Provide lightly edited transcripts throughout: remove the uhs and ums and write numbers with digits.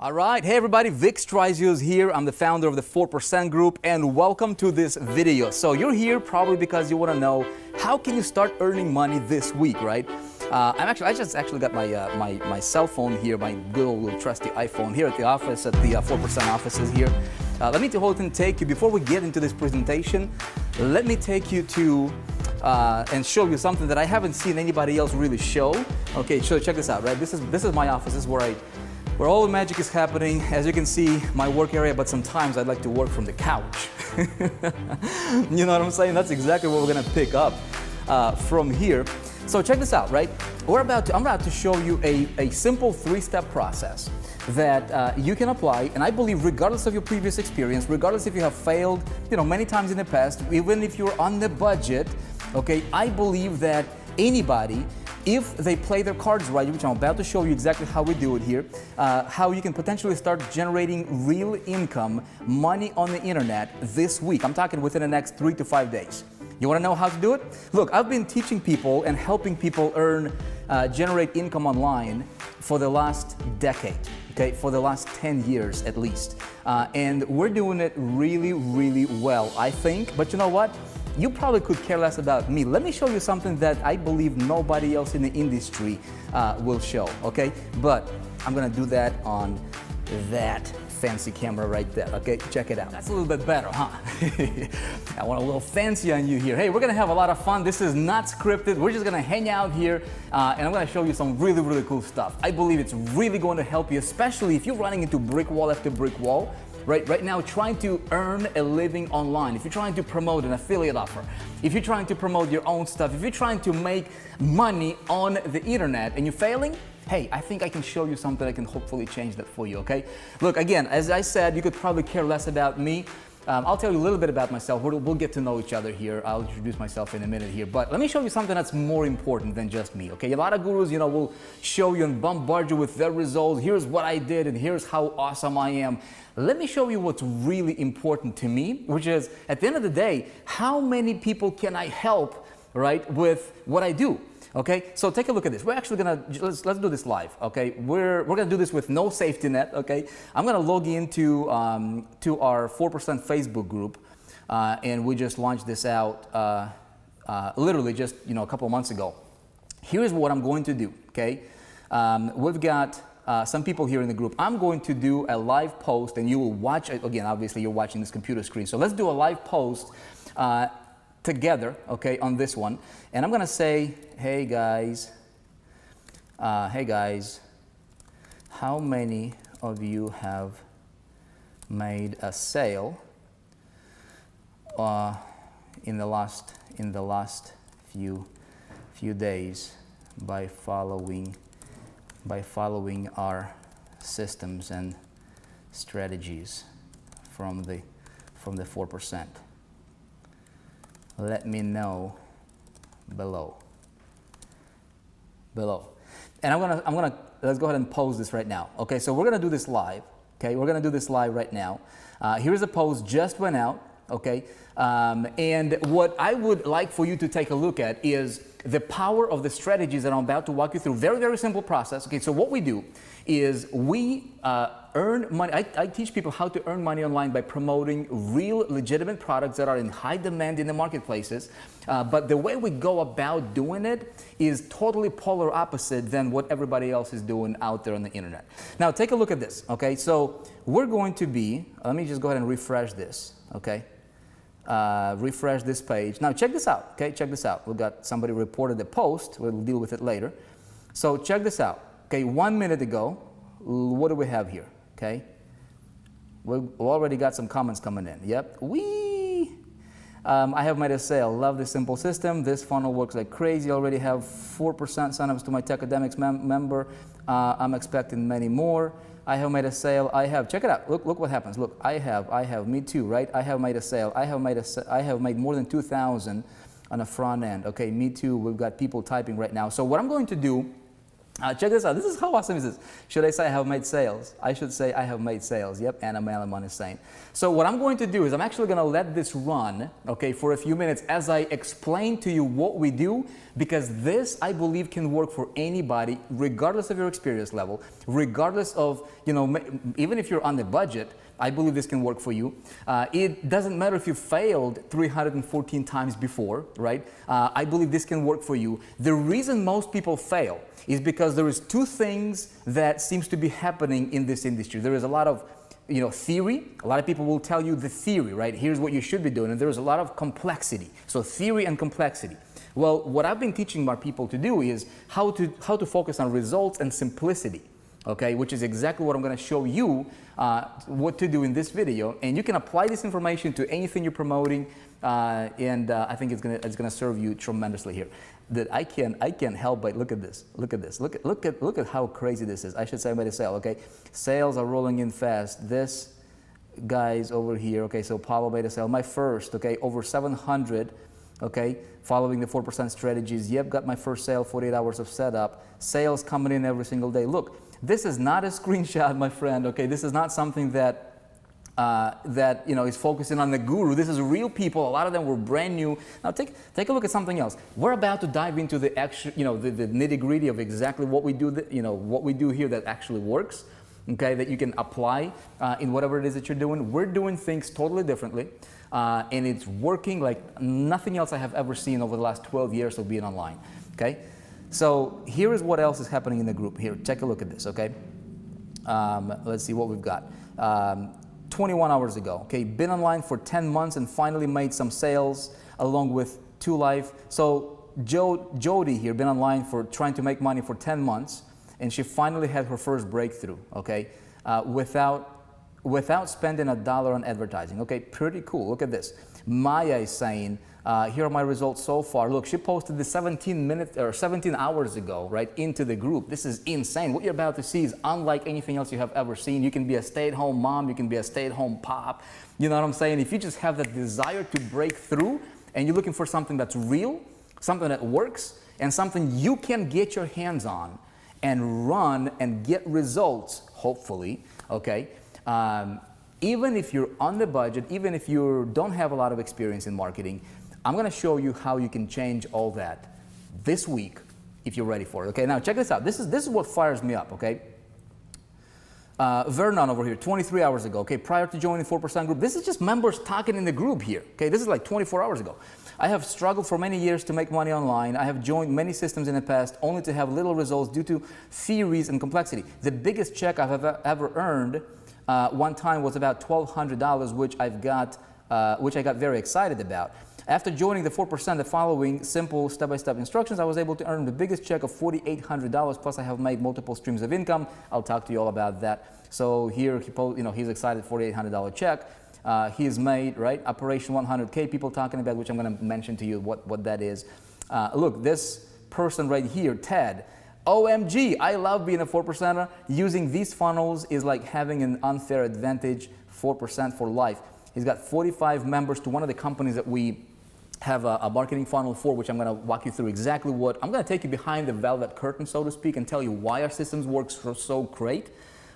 All right, hey everybody, Vic Strizios here. I'm the founder of the 4% Group, and welcome to this video. So you're here probably because you want to know how can you start earning money this week, right? I just got my cell phone here, my good old little trusty iPhone here at the office, at the 4% offices here. Let me take you, before we get into this presentation, let me take you to and show you something that I haven't seen anybody else really show. Okay, so check this out, right? This is my office. This is where all the magic is happening. As you can see, my work area, but sometimes I'd like to work from the couch. You know what I'm saying? That's exactly what we're gonna pick up from here. So check this out, right? I'm about to show you a simple 3-step process that you can apply, and I believe regardless of your previous experience, regardless if you have failed, many times in the past, even if you're on the budget, okay, I believe that anybody, if they play their cards right, which I'm about to show you exactly how we do it here, how you can potentially start generating real income, money on the internet this week. I'm talking within the next 3 to 5 days. You want to know how to do it? Look, I've been teaching people and helping people generate income online for the last decade, okay, for the last 10 years at least. And we're doing it really, really well, I think. But you know what? You probably could care less about me. Let me show you something that I believe nobody else in the industry will show, okay? But I'm gonna do that on that fancy camera right there, okay? Check it out. That's a little bit better, huh? I want a little fancy on you here. Hey, we're gonna have a lot of fun. This is not scripted. We're just gonna hang out here and I'm gonna show you some really, really cool stuff. I believe it's really going to help you, especially if you're running into brick wall after brick wall. Right now, trying to earn a living online, if you're trying to promote an affiliate offer, if you're trying to promote your own stuff, if you're trying to make money on the internet and you're failing, hey, I think I can show you something that can hopefully change that for you, okay? Look, again, as I said, you could probably care less about me. I'll tell you a little bit about myself. We'll get to know each other here. I'll introduce myself in a minute here. But let me show you something that's more important than just me, okay? A lot of gurus, will show you and bombard you with their results. Here's what I did and here's how awesome I am. Let me show you what's really important to me, which is, at the end of the day, how many people can I help, right, with what I do? Okay, so take a look at this. We're actually gonna, let's do this live, okay? We're gonna do this with no safety net, okay? I'm gonna log into to our 4% Facebook group, and we just launched this out literally just, a couple of months ago. Here's what I'm going to do, okay? We've got some people here in the group. I'm going to do a live post, and you will watch, again, obviously you're watching this computer screen, so let's do a live post together, okay, on this one. And I'm gonna say, hey guys, how many of you have made a sale in the last few days by following our systems and strategies from the 4%? Let me know below. And I'm gonna let's go ahead and pose this right now. Okay, so we're gonna do this live. Okay, we're gonna do this live right now. Here's a post just went out. Okay, and what I would like for you to take a look at is the power of the strategies that I'm about to walk you through. Very, very simple process. Okay, so what we do is we earn money. I teach people how to earn money online by promoting real, legitimate products that are in high demand in the marketplaces. But the way we go about doing it is totally polar opposite than what everybody else is doing out there on the internet. Now, take a look at this. Okay, so we're going to be, let me just go ahead and refresh this. Okay. Refresh this page. Now check this out, okay? Check this out. We've got somebody reported the post. We'll deal with it later. So check this out, okay? 1 minute ago, what do we have here, okay? We've already got some comments coming in. Yep. I have made a sale. Love this simple system. This funnel works like crazy. Already have 4% signups to my Tech Academics member. I'm expecting many more. I have made a sale. I have, check it out. Look what happens. Look, I have, me too, right? I have made a sale. I have made more than 2,000 on the front end. Okay, me too. We've got people typing right now. So what I'm going to do Check this out. This is how awesome is this. Should I say I have made sales? I should say I have made sales. Yep, Anna Malaman is saying. So what I'm going to do is I'm actually going to let this run, okay, for a few minutes as I explain to you what we do, because this, I believe, can work for anybody, regardless of your experience level, regardless of, you know, even if you're on the budget. I believe this can work for you. It doesn't matter if you failed 314 times before, right? I believe this can work for you. The reason most people fail is because there is two things that seems to be happening in this industry. There is a lot of, you know, theory. A lot of people will tell you the theory, right? Here's what you should be doing. And there is a lot of complexity. So theory and complexity. Well, what I've been teaching my people to do is how to focus on results and simplicity. Okay, which is exactly what I'm going to show you what to do in this video, and you can apply this information to anything you're promoting, and I think it's gonna serve you tremendously here. That I can't help but look at this, look at how crazy this is. I should say by the sale. Okay, sales are rolling in fast. This guy's over here. Okay, so Paulo made a sale. My first. Okay, over 700. Okay, following the 4% strategies. Yep, got my first sale. 48 hours of setup. Sales coming in every single day. Look. This is not a screenshot, my friend, okay? This is not something that, you know, is focusing on the guru. This is real people. A lot of them were brand new. Now take a look at something else. We're about to dive into the actual, you know, the nitty-gritty of exactly what we do, you know, what we do here that actually works, okay, that you can apply in whatever it is that you're doing. We're doing things totally differently, and it's working like nothing else I have ever seen over the last 12 years of being online, okay? So here is what else is happening in the group. Here, take a look at this, okay? Let's see what we've got. 21 hours ago, okay? Been online for 10 months and finally made some sales along with 2Life. So Jody here, been online for trying to make money for 10 months, and she finally had her first breakthrough, okay? Without spending $1 on advertising, okay? Pretty cool, look at this. Maya is saying, here are my results so far. Look, she posted this 17 hours ago, right, into the group. This is insane. What you're about to see is unlike anything else you have ever seen. You can be a stay-at-home mom. You can be a stay-at-home pop. You know what I'm saying? If you just have that desire to break through and you're looking for something that's real, something that works, and something you can get your hands on and run and get results, hopefully, okay? Even if you're on the budget, even if you don't have a lot of experience in marketing, I'm going to show you how you can change all that this week if you're ready for it. Okay, now check this out. This is what fires me up, okay? Vernon over here, 23 hours ago, okay, prior to joining the 4% group. This is just members talking in the group here, okay? This is like 24 hours ago. I have struggled for many years to make money online. I have joined many systems in the past only to have little results due to theories and complexity. The biggest check I've ever earned one time was about $1,200, which I got very excited about. After joining the 4%, the following simple step-by-step instructions, I was able to earn the biggest check of $4,800. Plus, I have made multiple streams of income. I'll talk to you all about that. So here, he's excited, $4,800 check. He's made, right, Operation 100K. People talking about, which I'm going to mention to you what that is. Look, this person right here, Ted. OMG, I love being a 4%er. Using these funnels is like having an unfair advantage, 4% for life. He's got 45 members to one of the companies that we have a marketing funnel for, which I'm going to walk you through exactly what. I'm going to take you behind the velvet curtain, so to speak, and tell you why our systems work so great.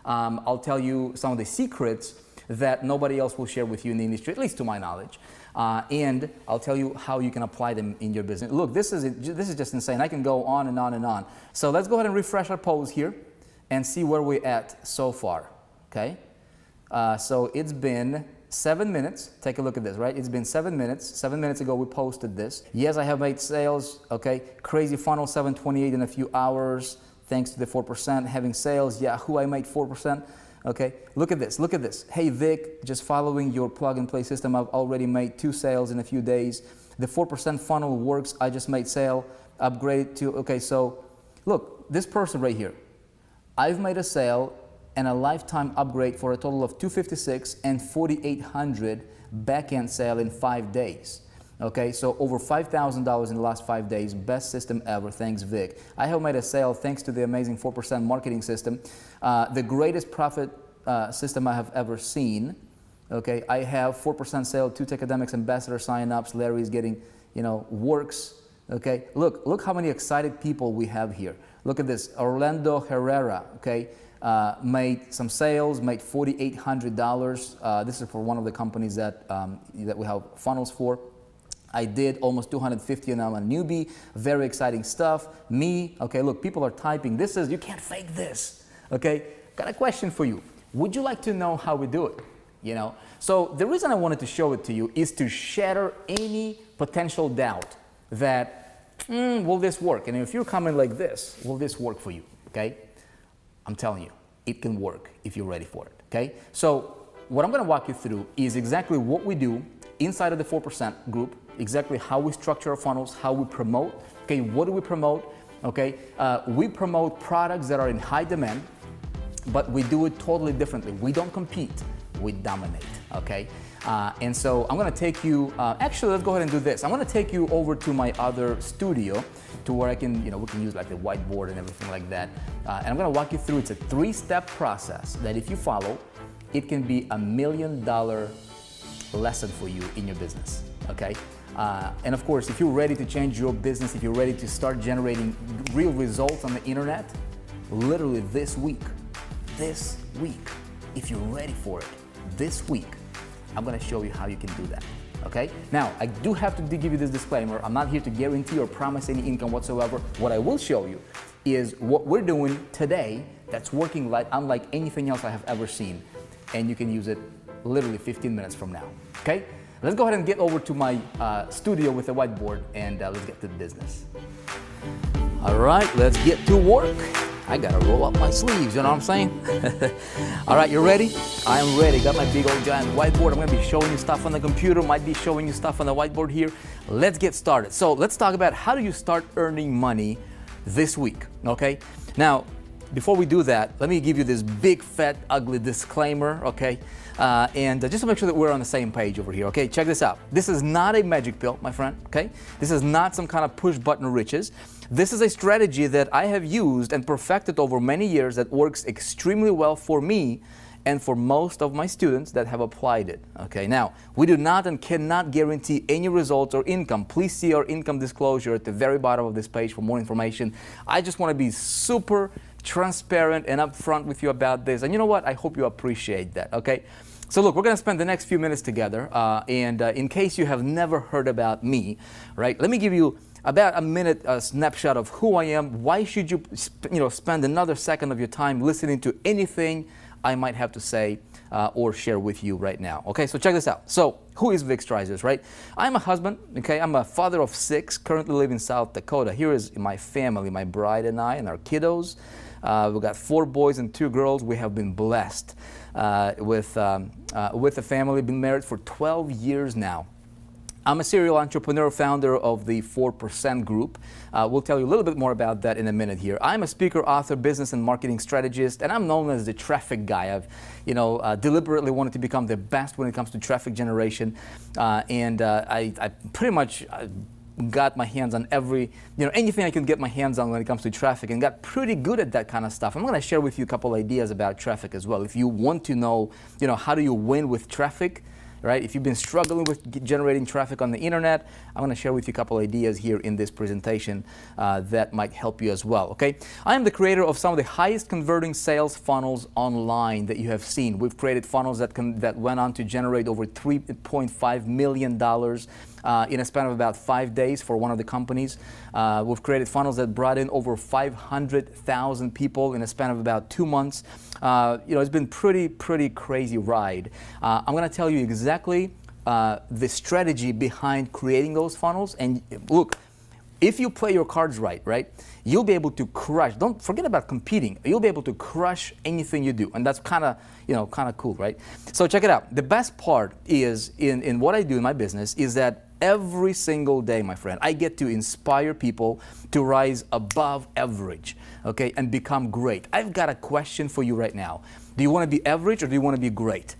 I'll tell you some of the secrets that nobody else will share with you in the industry, at least to my knowledge. And I'll tell you how you can apply them in your business. Look, this is just insane. I can go on and on and on. So let's go ahead and refresh our pose here and see where we're at so far, okay? So it's been 7 minutes. Take a look at this, right? It's been 7 minutes. 7 minutes ago, we posted this. Yes, I have made sales, okay? Crazy funnel, 728 in a few hours, thanks to the 4%. Having sales, Yahoo, I made 4%. Okay, look at this, look at this. Hey Vic, just following your plug and play system, I've already made 2 sales in a few days. The 4% funnel works, I just made sale, upgraded to, okay, so look, this person right here, I've made a sale and a lifetime upgrade for a total of $256 and $4,800 back-end sale in 5 days. Okay, so over $5,000 in the last 5 days, best system ever, thanks Vic. I have made a sale thanks to the amazing 4% marketing system, the greatest profit system I have ever seen. Okay, I have 4% sale, 2 Techademics ambassador sign-ups, Larry is getting, works Okay, look how many excited people we have here. Look at this, Orlando Herrera, okay, made some sales, made $4,800. This is for one of the companies that we have funnels for. I did almost 250 and I'm a newbie. Very exciting stuff. Me, okay, look, people are typing. This is, you can't fake this, okay? Got a question for you. Would you like to know how we do it? You know, so the reason I wanted to show it to you is to shatter any potential doubt that, will this work? And if you're coming like this, will this work for you, okay? I'm telling you, it can work if you're ready for it, okay? So what I'm gonna walk you through is exactly what we do inside of the 4% group, exactly how we structure our funnels, how we promote, okay? What do we promote, okay? We promote products that are in high demand, but we do it totally differently. We don't compete, we dominate, okay? And so I'm gonna take you, actually let's go ahead and do this. I'm gonna take you over to my other studio to where I can, we can use like the whiteboard and everything like that. And I'm gonna walk you through, it's a 3-step process that if you follow, it can be $1 million lesson for you in your business, okay? And of course, if you're ready to change your business, if you're ready to start generating real results on the internet, literally this week, if you're ready for it, this week, I'm gonna show you how you can do that, okay? Now, I do have to give you this disclaimer. I'm not here to guarantee or promise any income whatsoever. What I will show you is what we're doing today that's working unlike anything else I have ever seen. And you can use it literally 15 minutes from now, okay? Let's go ahead and get over to my studio with the whiteboard and let's get to the business. All right, let's get to work. I gotta roll up my sleeves, you know what I'm saying? All right, you ready? I am ready. Got my big old giant whiteboard. I'm gonna be showing you stuff on the computer, might be showing you stuff on the whiteboard here. Let's get started. So let's talk about how do you start earning money this week, okay? Now, before we do that, let me give you this big, fat, ugly disclaimer, okay? And just to make sure that we're on the same page over here, okay? Check this out. This is not a magic pill, my friend, okay? This is not some kind of push-button riches. This is a strategy that I have used and perfected over many years that works extremely well for me and for most of my students that have applied it, okay? Now, we do not and cannot guarantee any results or income. Please see our income disclosure at the very bottom of this page for more information. I just want to be super transparent and upfront with you about this. And you know what? I hope you appreciate that, okay? So look, we're going to spend the next few minutes together. And in case you have never heard about me, right, let me give you about a minute snapshot of who I am. Why should you, spend another second of your time listening to anything I might have to say or share with you right now? Okay, so check this out. So who is Vic Strizheus, right? I'm a husband, okay? I'm a father of 6, currently live in South Dakota. Here is my family, my bride and I and our kiddos. We've got 4 boys and 2 girls. We have been blessed with a family, been married for 12 years now. I'm a serial entrepreneur, founder of the 4% Group. We'll tell you a little bit more about that in a minute here. I'm a speaker, author, business and marketing strategist, and I'm known as the traffic guy. I've, deliberately wanted to become the best when it comes to traffic generation, and I pretty much got my hands on anything I can get my hands on when it comes to traffic, and got pretty good at that kind of stuff. I'm going to share with you a couple ideas about traffic as well. If you want to know, how do you win with traffic, right? If you've been struggling with generating traffic on the internet, I'm going to share with you a couple ideas here in this presentation that might help you as well, okay? I am the creator of some of the highest converting sales funnels online that you have seen. We've created funnels that went on to generate over $3.5 million in a span of about 5 days for one of the companies. We've created funnels that brought in over 500,000 people in a span of about 2 months. It's been pretty crazy ride. I'm going to tell you exactly the strategy behind creating those funnels. And look, if you play your cards right, you'll be able to crush. Don't forget about competing. You'll be able to crush anything you do, and that's kind of cool, right? So check it out. The best part is in what I do in my business is that every single day, my friend, I get to inspire people to rise above average, okay, and become great. I've got a question for you right now. Do you want to be average or do you want to be great?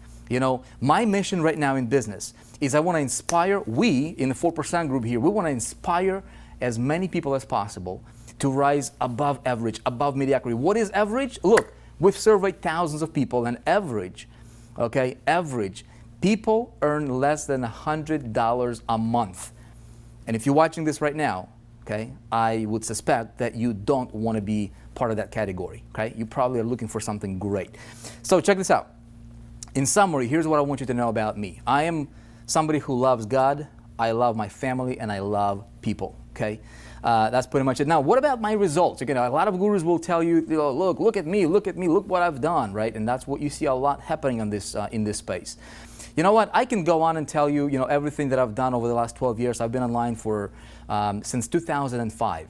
My mission right now in business is I want to inspire, we in the 4% Group here, we want to inspire as many people as possible to rise above average, above mediocrity. What is average? Look, we've surveyed thousands of people, and average, people earn less than $100 a month. And if you're watching this right now, okay, I would suspect that you don't want to be part of that category, okay? You probably are looking for something great. So check this out. In summary, here's what I want you to know about me. I am somebody who loves God, I love my family, and I love people, okay? That's pretty much it. Now, what about my results? Again, a lot of gurus will tell you, look at me, look what I've done, right? And that's what you see a lot happening on this, in this space. You know what? I can go on and tell you, everything that I've done over the last 12 years. I've been online for since 2005.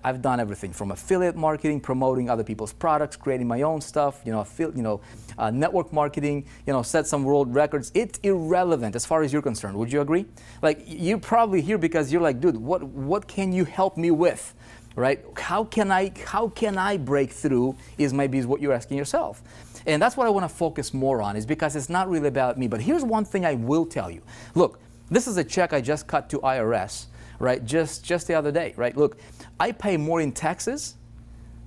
I've done everything from affiliate marketing, promoting other people's products, creating my own stuff. Network marketing. Set some world records. It's irrelevant as far as you're concerned. Would you agree? Like, you're probably here because you're like, dude, what can you help me with? Right? How can I break through? Is what you're asking yourself. And that's what I want to focus more on, is because it's not really about me. But here's one thing I will tell you. Look, this is a check I just cut to IRS, right? Just the other day, right? Look, I pay more in taxes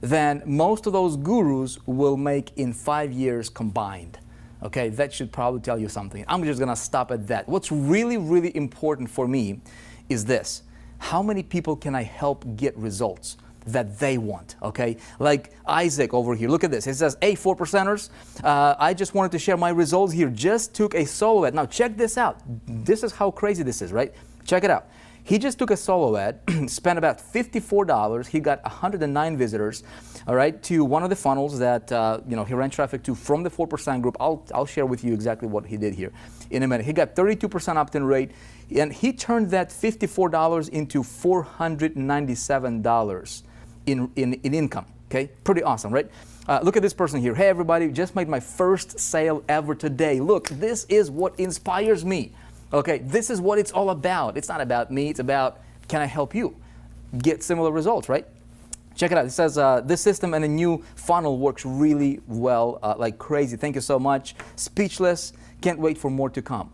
than most of those gurus will make in 5 years combined. Okay, that should probably tell you something. I'm just gonna stop at that. What's really, really important for me is this: how many people can I help get results that they want, okay? Like Isaac over here, look at this. It says, hey, 4%ers, I just wanted to share my results here. Just took a solo ad. Now check this out. This is how crazy this is, right? Check it out. He just took a solo ad, spent about $54. He got 109 visitors, all right, to one of the funnels that he ran traffic to from the 4% group. I'll share with you exactly what he did here in a minute. He got 32% opt-in rate, and he turned that $54 into $497 in income. Okay, pretty awesome, right? Look at this person here. Hey, everybody, just made my first sale ever today. Look, this is what inspires me. Okay, this is what it's all about. It's not about me. It's about, can I help you get similar results, right? Check it out. It says, this system and a new funnel works really well, like crazy. Thank you so much. Speechless. Can't wait for more to come.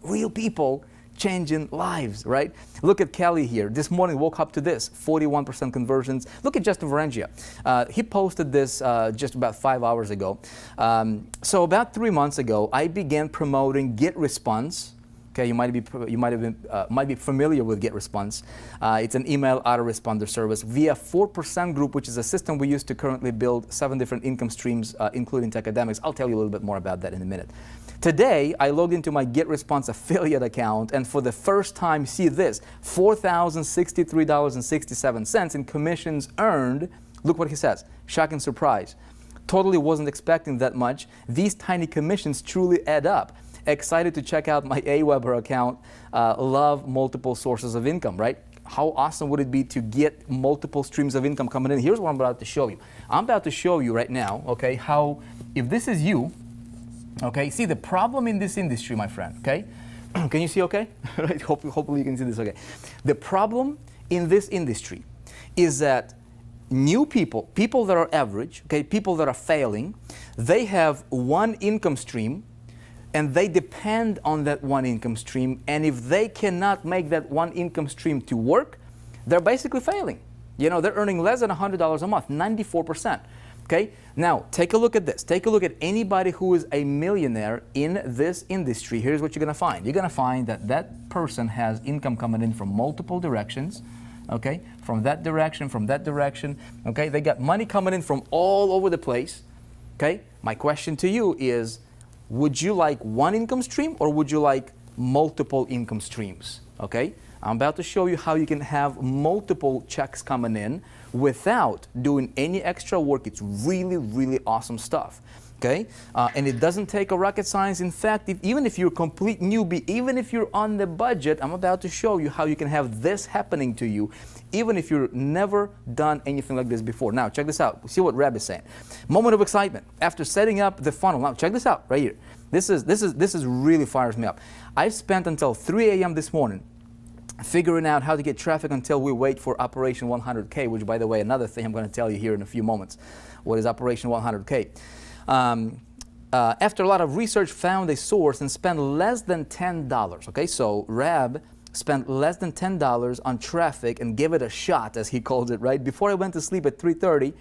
Real people changing lives, right? Look at Kelly here. This morning woke up to this, 41% conversions. Look at Justin Varengia. He posted this just about 5 hours ago. So about 3 months ago, I began promoting GetResponse. Okay, you might be familiar with GetResponse. It's an email autoresponder service via 4% Group, which is a system we use to currently build 7 different income streams, including Techademics. I'll tell you a little bit more about that in a minute. Today, I logged into my GetResponse affiliate account, and for the first time, see this, $4,063.67 in commissions earned. Look what he says. Shocking surprise. Totally wasn't expecting that much. These tiny commissions truly add up. Excited to check out my Aweber account. Love multiple sources of income, right? How awesome would it be to get multiple streams of income coming in? Here's what I'm about to show you. I'm about to show you right now, okay, how, if this is you, okay, see the problem in this industry, my friend, okay? Can you see okay? Right? Hopefully you can see this okay. The problem in this industry is that new people that are average, okay, people that are failing, they have one income stream, and they depend on that one income stream, and if they cannot make that one income stream to work, they're basically failing. They're earning less than $100 a month, 94%. Okay, now take a look at this. Take a look at anybody who is a millionaire in this industry. Here's what you're gonna find. You're gonna find that that person has income coming in from multiple directions. Okay, from that direction, okay? They got money coming in from all over the place. Okay, my question to you is, would you like one income stream or would you like multiple income streams? Okay, I'm about to show you how you can have multiple checks coming in without doing any extra work. It's really, really awesome stuff. Okay, and it doesn't take a rocket science. In fact, even if you're a complete newbie, even if you're on the budget, I'm about to show you how you can have this happening to you, even if you've never done anything like this before. Now, check this out. See what Reb is saying. Moment of excitement after setting up the funnel. Now, check this out right here. This is really fires me up. I spent until 3 a.m. this morning figuring out how to get traffic until we wait for Operation 100K, which, by the way, another thing I'm going to tell you here in a few moments. What is Operation 100K? After a lot of research, found a source and spent less than $10. Okay, so Rab spent less than $10 on traffic and gave it a shot, as he calls it, right? Before I went to sleep at 3:30,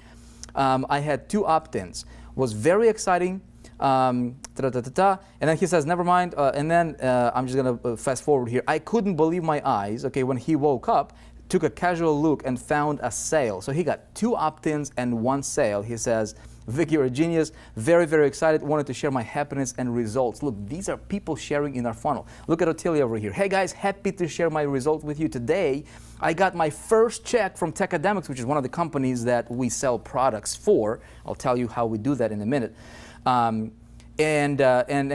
I had 2 opt-ins. Was very exciting. And then he says, never mind. And then I'm just going to fast forward here. I couldn't believe my eyes, okay, when he woke up took a casual look and found a sale. So he got 2 opt-ins and 1 sale. He says, Vic, you're a genius. Very, very excited. Wanted to share my happiness and results. Look, these are people sharing in our funnel. Look at Otilia over here. Hey guys, happy to share my results with you today. I got my first check from Techademics, which is one of the companies that we sell products for. I'll tell you how we do that in a minute. And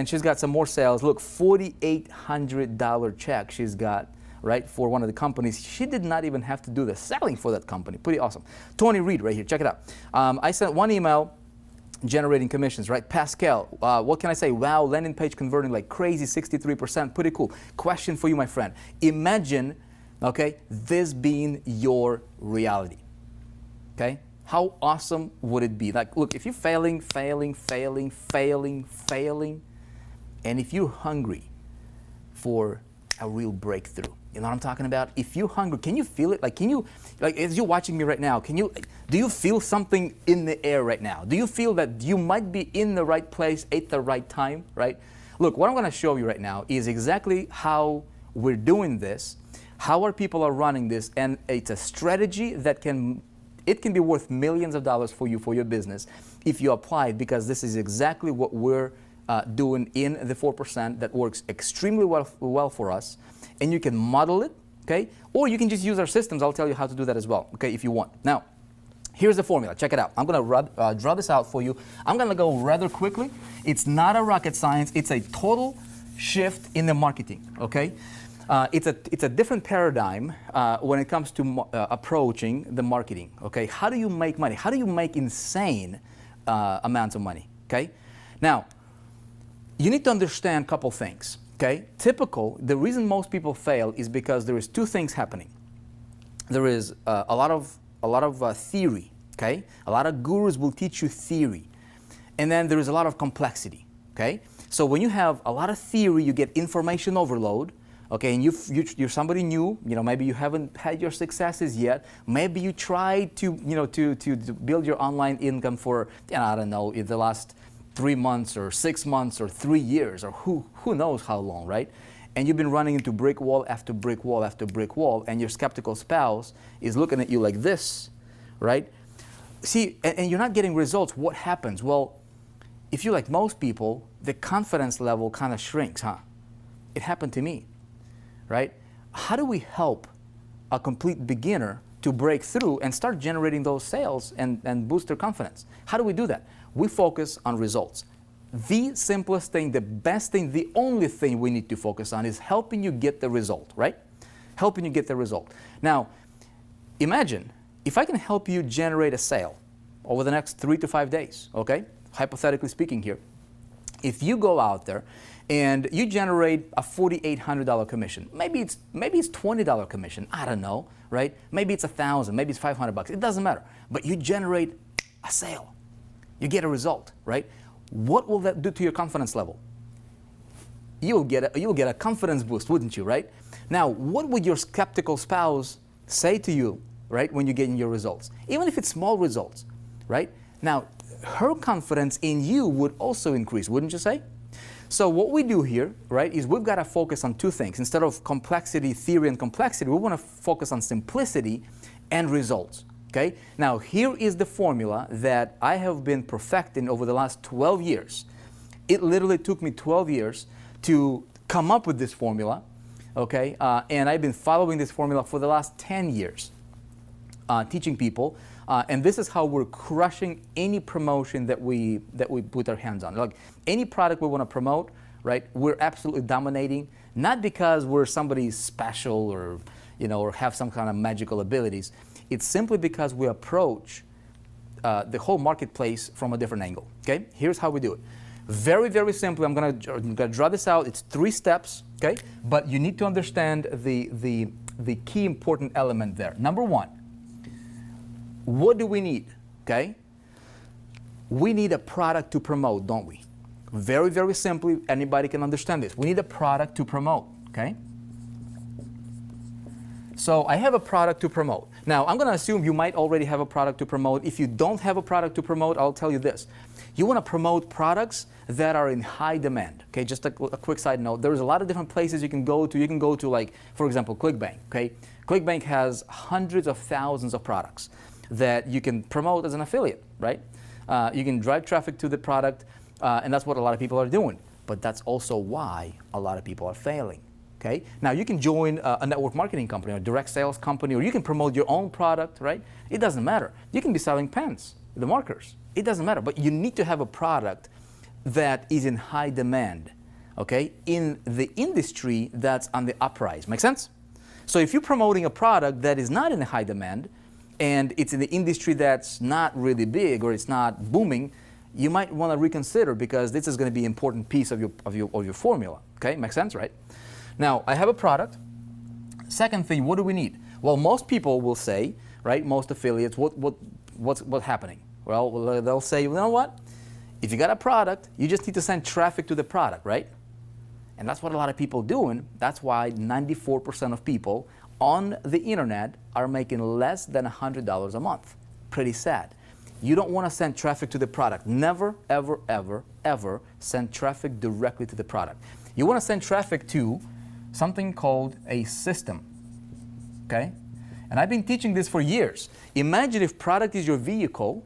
she's got some more sales. Look, $4,800 check she's got, right, for one of the companies. She did not even have to do the selling for that company. Pretty awesome. Tony Reed right here, check it out. I sent 1 email generating commissions, right? Pascal, what can I say? Wow, landing page converting like crazy, 63%, pretty cool. Question for you, my friend. Imagine, okay, this being your reality, okay? How awesome would it be? Like, look, if you're failing, and if you're hungry for a real breakthrough, you know what I'm talking about? If you're hungry, can you feel it? Like, can you, like, as you're watching me right now, do you feel something in the air right now? Do you feel that you might be in the right place at the right time, right? Look, what I'm going to show you right now is exactly how we're doing this, how our people are running this, and it's a strategy that can be worth millions of dollars for you, for your business, if you apply it, because this is exactly what we're doing in the 4% that works extremely well for us. And you can model it, okay? Or you can just use our systems. I'll tell you how to do that as well, okay, if you want. Now, here's the formula. Check it out. I'm going to draw this out for you. I'm going to go rather quickly. It's not a rocket science. It's a total shift in the marketing, okay? It's a different paradigm when it comes to approaching the marketing, okay? How do you make money? How do you make insane amounts of money, okay? Now, you need to understand a couple things. Okay, the reason most people fail is because there is 2 things happening. There is a lot of theory, okay? A lot of gurus will teach you theory. And then there is a lot of complexity, okay? So when you have a lot of theory, you get information overload, okay? And you're somebody new, you know, maybe you haven't had your successes yet. Maybe you tried to, you know, to build your online income for, you know, I don't know, in the last 3 months or 6 months or 3 years or who knows how long, right? And you've been running into brick wall after brick wall after brick wall, and your skeptical spouse is looking at you like this, right? See, and you're not getting results. What happens? Well, if you're like most people, the confidence level kind of shrinks, huh? It happened to me, right? How do we help a complete beginner to break through and start generating those sales and boost their confidence? How do we do that? We focus on results. The simplest thing, the best thing, the only thing we need to focus on is helping you get the result, right? Helping you get the result. Now, imagine if I can help you generate a sale over the next 3 to 5 days, okay? Hypothetically speaking here. If you go out there and you generate a $4,800 commission, maybe it's $20 commission, I don't know, right? Maybe it's $1,000, maybe it's $500, it doesn't matter. But you generate a sale. You get a result, right? What will that do to your confidence level? You'll get a confidence boost, wouldn't you, right? Now, what would your skeptical spouse say to you, right, when you're getting your results? Even if it's small results, right? Now, her confidence in you would also increase, wouldn't you say? So what we do here, right, is we've got to focus on 2 things. Instead of complexity, theory, and complexity, we want to focus on simplicity and results. Okay? Now, here is the formula that I have been perfecting over the last 12 years. It literally took me 12 years to come up with this formula, okay? And I've been following this formula for the last 10 years, teaching people. And this is how we're crushing any promotion that we put our hands on. Like any product we want to promote, right? We're absolutely dominating, not because we're somebody special or, you know, or have some kind of magical abilities. It's simply because we approach the whole marketplace from a different angle, okay? Here's how we do it. Very, very simply, I'm gonna draw this out. It's 3 steps, okay? But you need to understand the key important element there. Number 1, what do we need, okay? We need a product to promote, don't we? Very, very simply, anybody can understand this. We need a product to promote, okay? So I have a product to promote. Now, I'm going to assume you might already have a product to promote. If you don't have a product to promote, I'll tell you this. You want to promote products that are in high demand. Okay, just a quick side note. There's a lot of different places you can go to. You can go to, like, for example, ClickBank. Okay, ClickBank has hundreds of thousands of products that you can promote as an affiliate, right? You can drive traffic to the product, and that's what a lot of people are doing. But that's also why a lot of people are failing. Okay? Now you can join a network marketing company or a direct sales company, or you can promote your own product, right? It doesn't matter. You can be selling pens, the markers. It doesn't matter, but you need to have a product that is in high demand, okay? In the industry that's on the uprise. Make sense? So if you're promoting a product that is not in high demand and it's in the industry that's not really big or it's not booming, you might want to reconsider, because this is going to be an important piece of your formula. Okay? Makes sense, right? Now, I have a product. Second thing, what do we need? Well, most people will say, right, most affiliates, what's happening? Well, they'll say, you know what? If you got a product, you just need to send traffic to the product, right? And that's what a lot of people are doing. That's why 94% of people on the internet are making less than $100 a month. Pretty sad. You don't want to send traffic to the product. Never, ever, ever, ever send traffic directly to the product. You want to send traffic to something called a system, okay? And I've been teaching this for years. Imagine if product is your vehicle.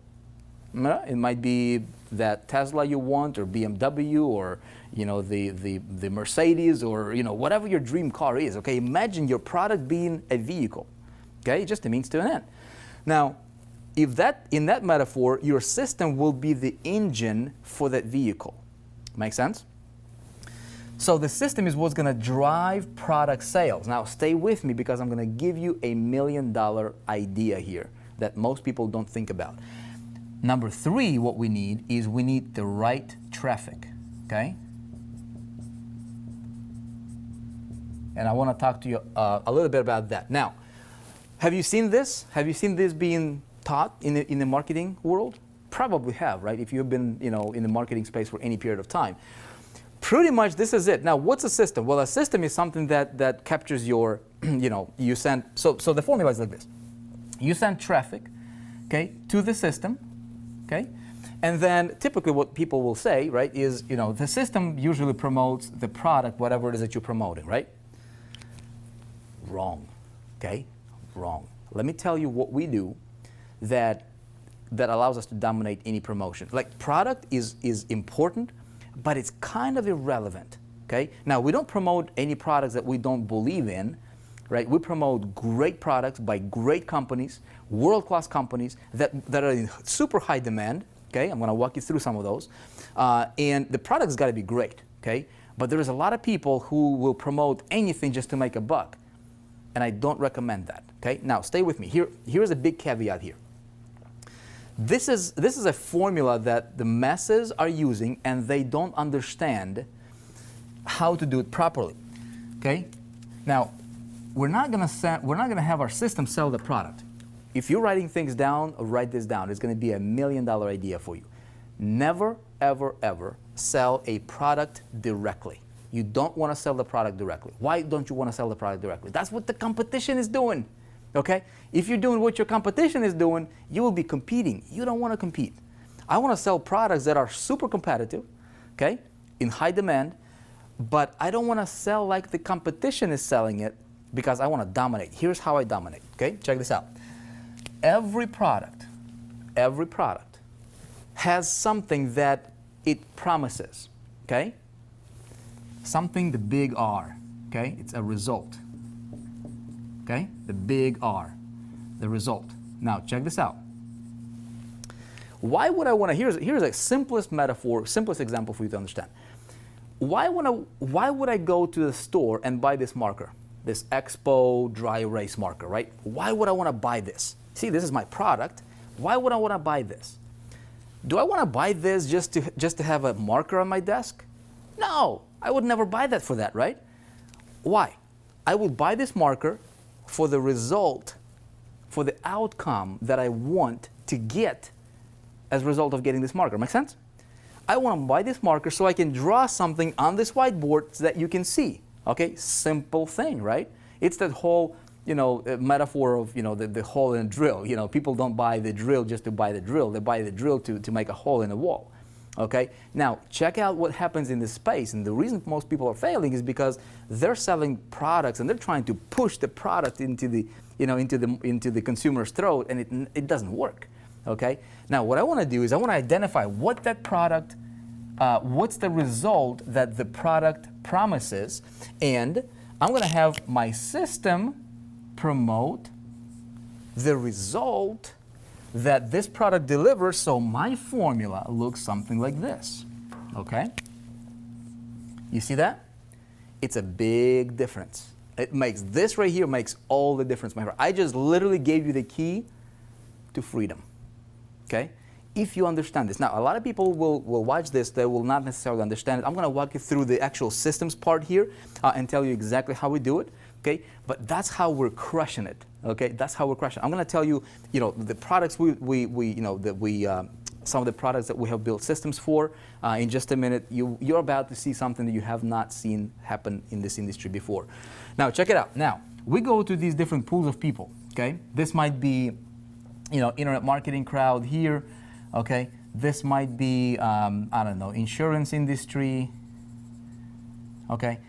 It might be that Tesla you want, or BMW, or the Mercedes, or whatever your dream car is. Okay, imagine your product being a vehicle. Okay, it just a means to an end. Now, if in that metaphor, your system will be the engine for that vehicle. Make sense? So the system is what's going to drive product sales. Now stay with me, because I'm going to give you a $1 million idea here that most people don't think about. Number 3, what we need is we need the right traffic, okay? And I want to talk to you a little bit about that. Now, have you seen this? Have you seen this being taught in the marketing world? Probably have, right? If you've been in the marketing space for any period of time. Pretty much this is it. Now, what's a system? Well, a system is something that captures your, you send, so the formula is like this. You send traffic, okay, to the system, okay? And then typically what people will say, right, is, the system usually promotes the product, whatever it is that you're promoting, right? Wrong, okay? Wrong. Let me tell you what we do that allows us to dominate any promotion. Like, product is important, but it's kind of irrelevant, okay? Now, we don't promote any products that we don't believe in, right? We promote great products by great companies, world-class companies that are in super high demand, okay? I'm gonna walk you through some of those. And the product's gotta be great, okay? But there is a lot of people who will promote anything just to make a buck, and I don't recommend that, okay? Now, stay with me. Here's a big caveat here. This is a formula that the masses are using, and they don't understand how to do it properly. Okay? Now, we're not gonna have our system sell the product. If you're writing things down, write this down. It's gonna be a $1 million idea for you. Never, ever, ever sell a product directly. You don't want to sell the product directly. Why don't you want to sell the product directly? That's what the competition is doing. Okay? If you're doing what your competition is doing, you will be competing. You don't want to compete. I want to sell products that are super competitive, okay, in high demand, but I don't want to sell like the competition is selling it, because I want to dominate. Here's how I dominate, okay? Check this out. Every product has something that it promises, okay? Something, the big R, okay? It's a result. Okay, the big R, the result. Now, check this out. Why would I want to, here's a simplest metaphor, simplest example for you to understand. Why would I go to the store and buy this marker, this Expo dry erase marker, right? Why would I want to buy this? See, this is my product. Why would I want to buy this? Do I want to buy this just to have a marker on my desk? No, I would never buy that for that, right? Why? I will buy this marker for the result, for the outcome that I want to get as a result of getting this marker. Make sense? I want to buy this marker so I can draw something on this whiteboard so that you can see. Okay, simple thing, right? It's that whole, metaphor of, the hole in a drill. People don't buy the drill just to buy the drill. They buy the drill to make a hole in the wall. Okay, now check out what happens in this space, and the reason most people are failing is because they're selling products and they're trying to push the product into the, into the consumer's throat, and it doesn't work. Okay, now what I want to do is I want to identify what that product, what's the result that the product promises, and I'm going to have my system promote the result that this product delivers, so my formula looks something like this. Okay? You see that? It's a big difference. It makes this right here makes all the difference, my friend. I just literally gave you the key to freedom. Okay? If you understand this. Now, a lot of people will watch this, they will not necessarily understand it. I'm going to walk you through the actual systems part here and tell you exactly how we do it. Okay, but that's how we're crushing it. Okay, that's how we're crushing it. I'm going to tell you, the products some of the products that we have built systems for. In just a minute, you're about to see something that you have not seen happen in this industry before. Now, check it out. Now, we go to these different pools of people. Okay, this might be, internet marketing crowd here. Okay, this might be, I don't know, insurance industry. Okay.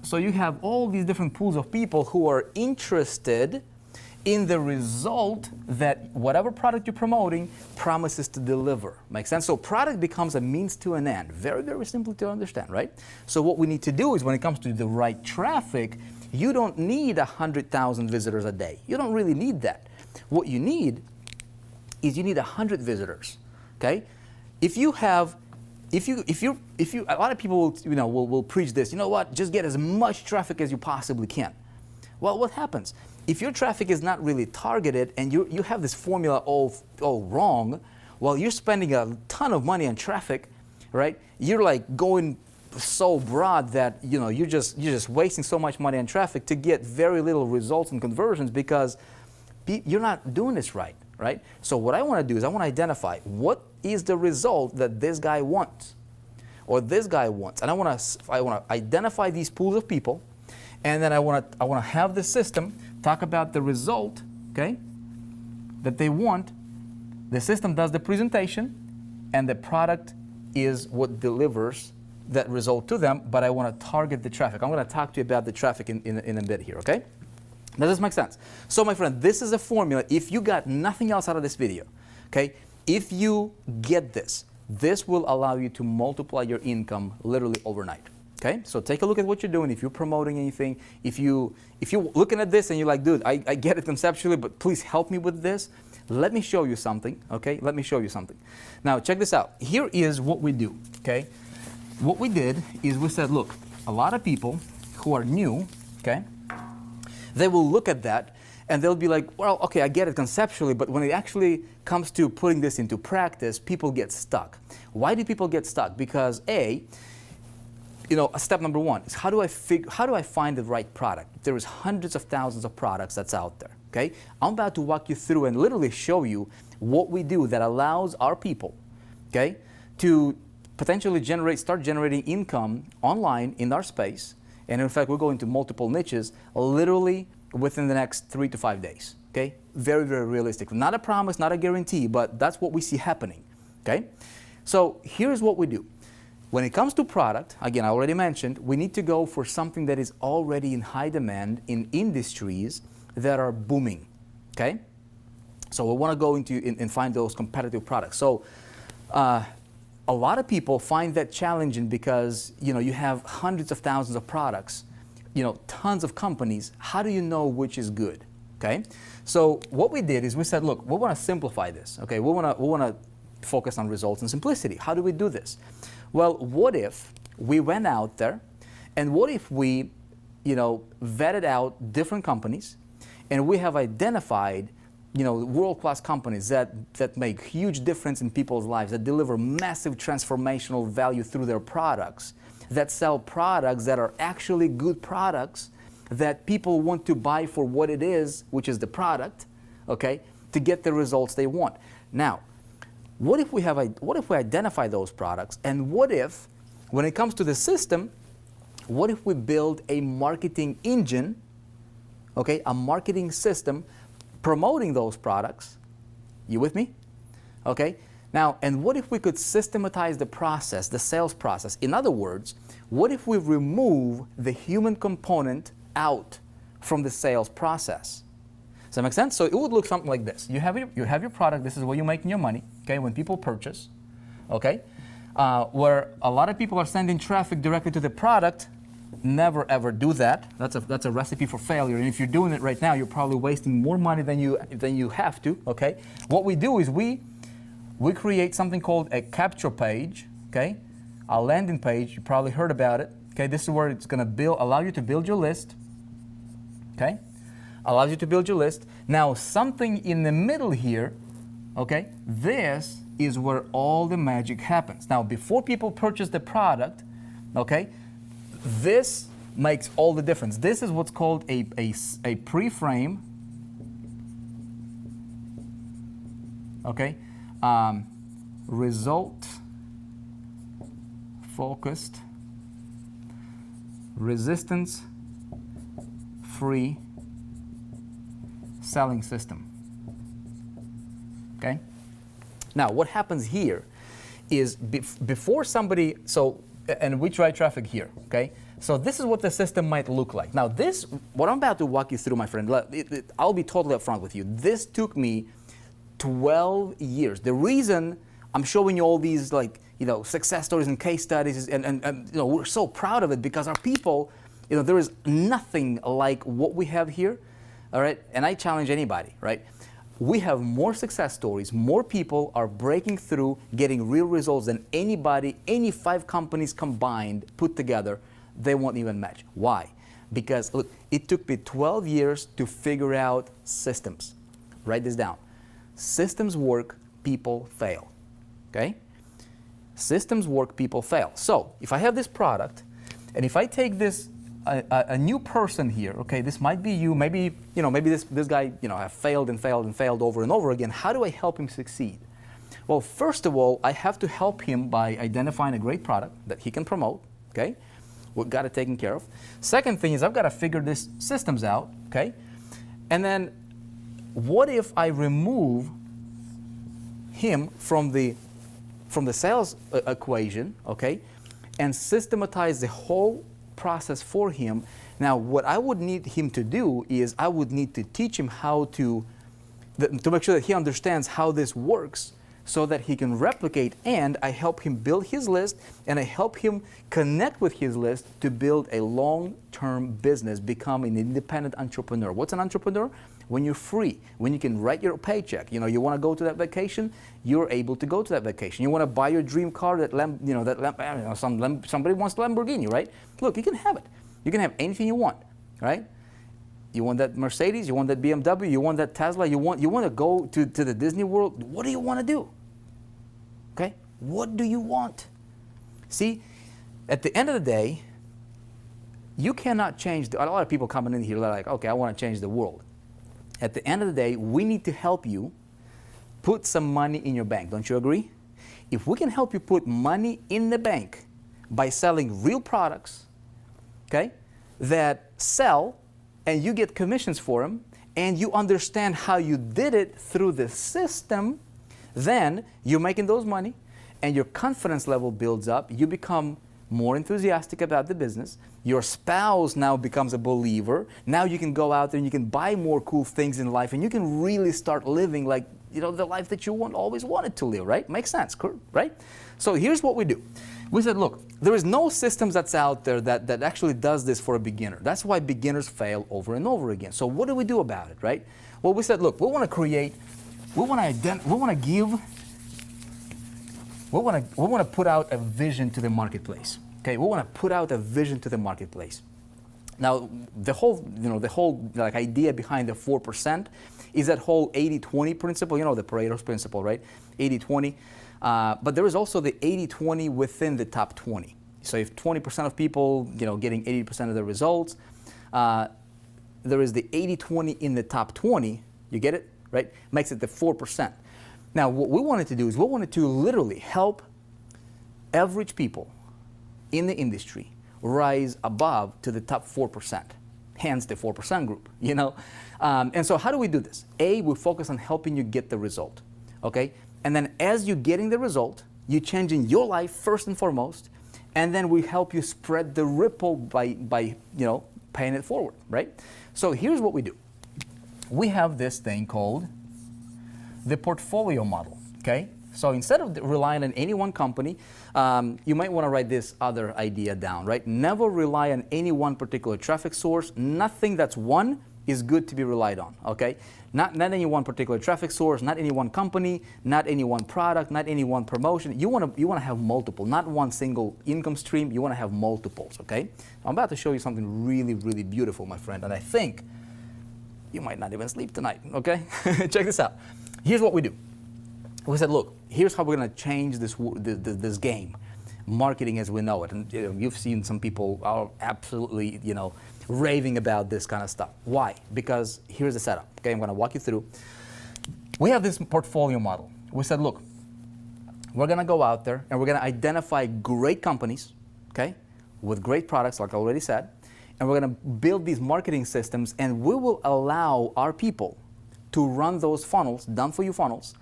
So you have all these different pools of people who are interested in the result that whatever product you're promoting promises to deliver. Make sense? So product becomes a means to an end. Very, very simple to understand, right? So what we need to do is when it comes to the right traffic, you don't need 100,000 visitors a day. You don't really need that. What you need is you need 100 visitors, okay? A lot of people will preach this, you know what, just get as much traffic as you possibly can. Well, what happens? If your traffic is not really targeted and you have this formula all wrong, well, you're spending a ton of money on traffic, right? You're like going so broad that, you're just wasting so much money on traffic to get very little results and conversions because you're not doing this right. Right? So what I want to do is I want to identify what is the result that this guy wants or this guy wants. And I want to identify these pools of people, and then I want to have the system talk about the result, okay, that they want. The system does the presentation, and the product is what delivers that result to them, but I want to target the traffic. I'm going to talk to you about the traffic in a bit here, okay? Does this make sense? So my friend, this is a formula. If you got nothing else out of this video, okay, if you get this, this will allow you to multiply your income literally overnight. Okay, so take a look at what you're doing. If you're promoting anything, if you're looking at this and you're like, dude, I get it conceptually, but please help me with this. Let me show you something. Okay, let me show you something. Now check this out. Here is what we do. Okay, what we did is we said, look, a lot of people who are new, okay, they will look at that and they'll be like, well, okay, I get it conceptually, but when it actually comes to putting this into practice, people get stuck. Why do people get stuck? Because step number one is how do I find the right product? There is hundreds of thousands of products that's out there. Okay, I'm about to walk you through and literally show you what we do that allows our people, okay, to potentially start generating income online in our space. And in fact, we're going to multiple niches literally within the next 3 to 5 days. Okay, very, very realistic. Not a promise, not a guarantee, but that's what we see happening. Okay, so here's what we do. When it comes to product, again, I already mentioned, we need to go for something that is already in high demand in industries that are booming. Okay, so we want to go into and find those competitive products. So a lot of people find that challenging because you have hundreds of thousands of products, tons of companies. How do you know which is good? Okay, so what we did is we said, look, we want to simplify this. Okay, we want to focus on results and simplicity. How do we do this? Well, what if we went out there, and what if we, vetted out different companies, and we have identified world-class companies that make huge difference in people's lives, that deliver massive transformational value through their products, that sell products that are actually good products that people want to buy for what it is, which is the product, okay, to get the results they want. Now, what if we identify those products, and what if, when it comes to the system, what if we build a marketing engine, okay, a marketing system promoting those products? You with me? Okay. Now, and what if we could systematize the process, the sales process? In other words, what if we remove the human component out from the sales process? Does that make sense? So it would look something like this. You have your product. This is where you're making your money, okay, when people purchase, okay? Where a lot of people are sending traffic directly to the product. Never ever do that. That's a recipe for failure. And if you're doing it right now, you're probably wasting more money than you have to, okay? What we do is we create something called a capture page, okay? A landing page, you probably heard about it, okay? This is where it's gonna allow you to build your list, okay? Allows you to build your list. Now, something in the middle here, okay? This is where all the magic happens. Now, before people purchase the product, okay? This makes all the difference. This is what's called a pre-frame, okay? Result focused, resistance free selling system, okay? Now, what happens here is before somebody, and we try traffic here, okay? So this is what the system might look like. Now what I'm about to walk you through, my friend, I'll be totally upfront with you. This took me 12 years. The reason I'm showing you all these success stories and case studies and we're so proud of it because our people, there is nothing like what we have here, all right? And I challenge anybody, right? We have more success stories, more people are breaking through, getting real results than anybody, any 5 companies combined, put together, they won't even match. Why? Because look, it took me 12 years to figure out systems. Write this down. Systems work, people fail, okay? Systems work, people fail. So if I have this product, and if I take this, a new person here, okay, this might be you, maybe this guy, have failed and failed and failed over and over again. How do I help him succeed? Well, first of all, I have to help him by identifying a great product that he can promote, okay? We've got it taken care of. Second thing is I've got to figure this systems out, okay? And then what if I remove him from the sales equation, okay, and systematize the whole process for him? Now, what I would need him to do is I would need to teach him how to make sure that he understands how this works so that he can replicate, and I help him build his list and I help him connect with his list to build a long-term business, become an independent entrepreneur. What's an entrepreneur? When you're free, when you can write your paycheck. You want to go to that vacation, you're able to go to that vacation. You want to buy your dream car, somebody wants Lamborghini, right? Look, you can have it. You can have anything you want, right? You want that Mercedes, you want that BMW, you want that Tesla, you want to go to the Disney World. What do you want to do? Okay? What do you want? See, at the end of the day, you cannot change, a lot of people coming in here, they're like, okay, I want to change the world. At the end of the day, we need to help you put some money in your bank. Don't you agree? If we can help you put money in the bank by selling real products, okay, that sell and you get commissions for them and you understand how you did it through the system, then you're making those money and your confidence level builds up. You become more enthusiastic about the business. Your spouse now becomes a believer. Now you can go out there and you can buy more cool things in life and you can really start living like, the life that you always wanted to live, right? Makes sense, right? So here's what we do. We said, look, there is no systems that's out there that actually does this for a beginner. That's why beginners fail over and over again. So what do we do about it, right? Well, we said, look, we want to put out a vision to the marketplace. Okay, we want to put out a vision to the marketplace. Now, the whole idea behind the 4% is that whole 80-20 principle. The Pareto's principle, right? 80-20. But there is also the 80-20 within the top 20. So if 20% of people, getting 80% of the results, there is the 80-20 in the top 20. You get it, right? Makes it the 4%. Now, what we wanted to do is we wanted to literally help average people in the industry rise above to the top 4%, hence the 4% group, And so how do we do this? A, we focus on helping you get the result, okay? And then as you're getting the result, you're changing your life first and foremost, and then we help you spread the ripple by paying it forward, right? So here's what we do. We have this thing called the portfolio model, okay? So instead of relying on any one company, you might want to write this other idea down, right? Never rely on any one particular traffic source. Nothing that's one is good to be relied on, okay? Not any one particular traffic source, not any one company, not any one product, not any one promotion. You want to have multiple, not one single income stream. You want to have multiples, okay? I'm about to show you something really, really beautiful, my friend, and I think you might not even sleep tonight, okay? Check this out. Here's what we do. We said, look, here's how we're going to change this game, marketing as we know it. And you've seen some people are absolutely, raving about this kind of stuff. Why? Because here's the setup. Okay, I'm going to walk you through. We have this portfolio model. We said, look, we're going to go out there and we're going to identify great companies, okay, with great products, like I already said, and we're going to build these marketing systems, and we will allow our people to run those funnels, done-for-you funnels,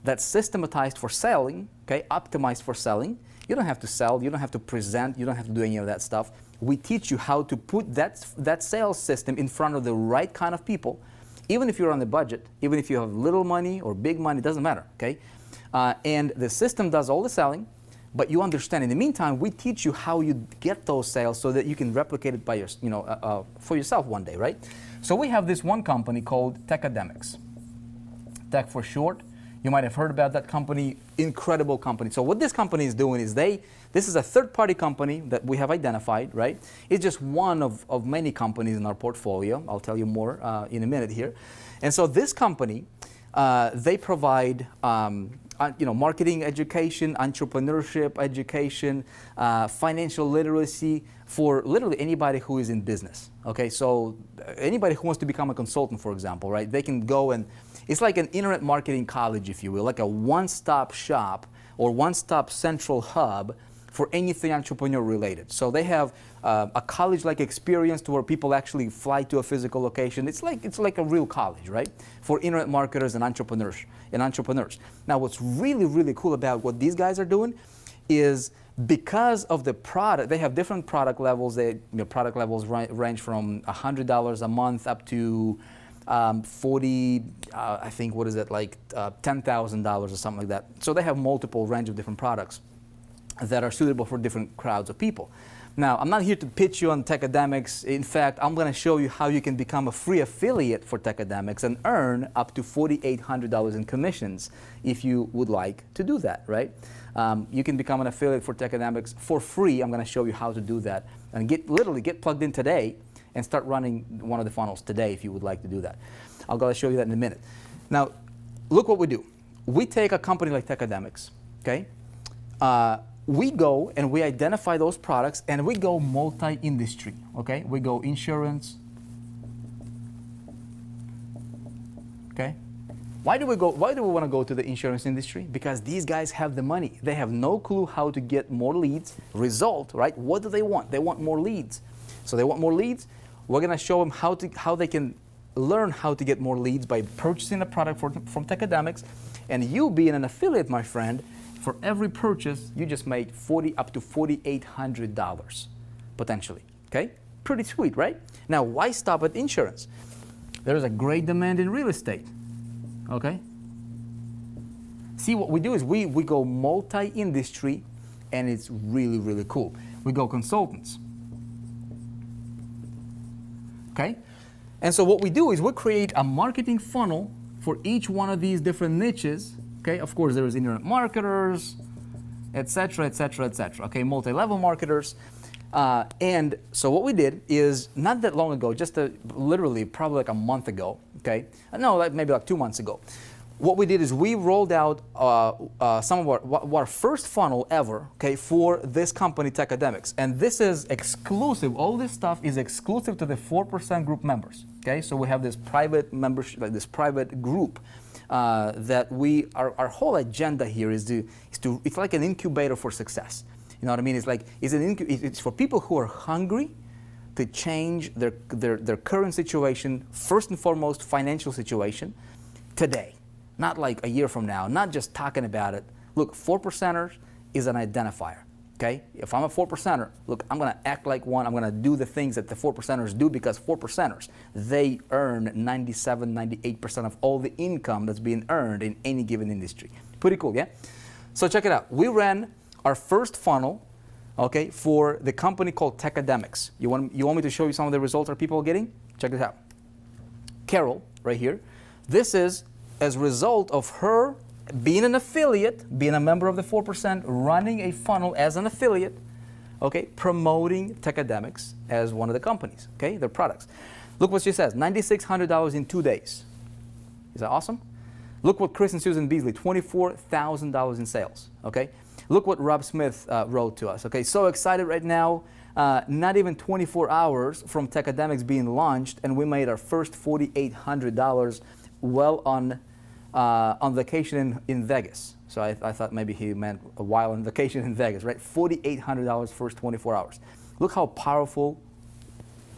that's systematized for selling, okay, optimized for selling. You don't have to sell, you don't have to present, you don't have to do any of that stuff. We teach you how to put that sales system in front of the right kind of people, even if you're on the budget, even if you have little money or big money, it doesn't matter, okay? And the system does all the selling, but you understand. In the meantime, we teach you how you get those sales so that you can replicate it by for yourself one day, right? So we have this one company called Techademics. Tech for short. You might have heard about that company, incredible company. So what this company is doing is this is a third-party company that we have identified, right? It's just one of many companies in our portfolio. I'll tell you more in a minute here. And so this company, they provide marketing education, entrepreneurship education, financial literacy for literally anybody who is in business. Okay, so anybody who wants to become a consultant, for example, right? They can go and it's like an internet marketing college, if you will, like a one-stop shop or one-stop central hub for anything entrepreneur related. So they have a college-like experience to where people actually fly to a physical location. It's like a real college, right? For internet marketers and entrepreneurs. Now, what's really, really cool about what these guys are doing is because of the product, they have different product levels. Product levels range from $100 a month up to 40, I think, what is it, like $10,000 or something like that. So they have multiple range of different products that are suitable for different crowds of people. Now, I'm not here to pitch you on Techademics. In fact, I'm going to show you how you can become a free affiliate for Techademics and earn up to $4,800 in commissions if you would like to do that, right? You can become an affiliate for Techademics for free. I'm going to show you how to do that and literally get plugged in today and start running one of the funnels today if you would like to do that. I'll go show you that in a minute. Now, look what we do. We take a company like Techademics, okay? We go and we identify those products and we go multi-industry, okay? We go insurance, okay? Why do we want to go to the insurance industry? Because these guys have the money. They have no clue how to get more leads. Result, right? What do they want? They want more leads. So they want more leads. We're going to show them how they can learn how to get more leads by purchasing a product from Techademics. And you being an affiliate, my friend, for every purchase, you just made up to $4,800 potentially. Okay? Pretty sweet, right? Now, why stop at insurance? There is a great demand in real estate. Okay? See, what we do is we go multi-industry, and it's really, really cool. We go consultants. Okay? And so what we do is we create a marketing funnel for each one of these different niches. Okay? Of course, there is internet marketers, etc., etc., etc. Okay? Multi-level marketers. And so what we did is not that long ago, just literally probably like a month ago, okay? No, maybe like 2 months ago. What we did is we rolled out some of our first funnel ever, okay, for this company, Techademics. And this is exclusive. All this stuff is exclusive to the 4% group members, okay? So we have this private membership, like this private group that our whole agenda here is it's like an incubator for success. You know what I mean? It's like it's for people who are hungry to change their current situation, first and foremost, financial situation, today. not like a year from now, not just talking about it. Look, 4%ers is an identifier. Okay? If I'm a 4%er, look, I'm going to act like one. I'm going to do the things that the 4%ers do, because 4%ers, they earn 97, 98% of all the income that's being earned in any given industry. Pretty cool, yeah? So check it out. We ran our first funnel, okay, for the company called Techademics. You want me to show you some of the results our people are getting? Check this out. Carol, right here. This is as a result of her being an affiliate, being a member of the 4%, running a funnel as an affiliate, okay, promoting Techademics as one of the companies, okay, their products. Look what she says, $9,600 in 2 days. Is that awesome? Look what Chris and Susan Beasley, $24,000 in sales, okay? Look what Rob Smith wrote to us, okay? So excited right now, not even 24 hours from Techademics being launched, and we made our first $4,800 well on vacation in Vegas. So I thought maybe he meant a while on vacation in Vegas, right? $4,800 first 24 hours. Look how powerful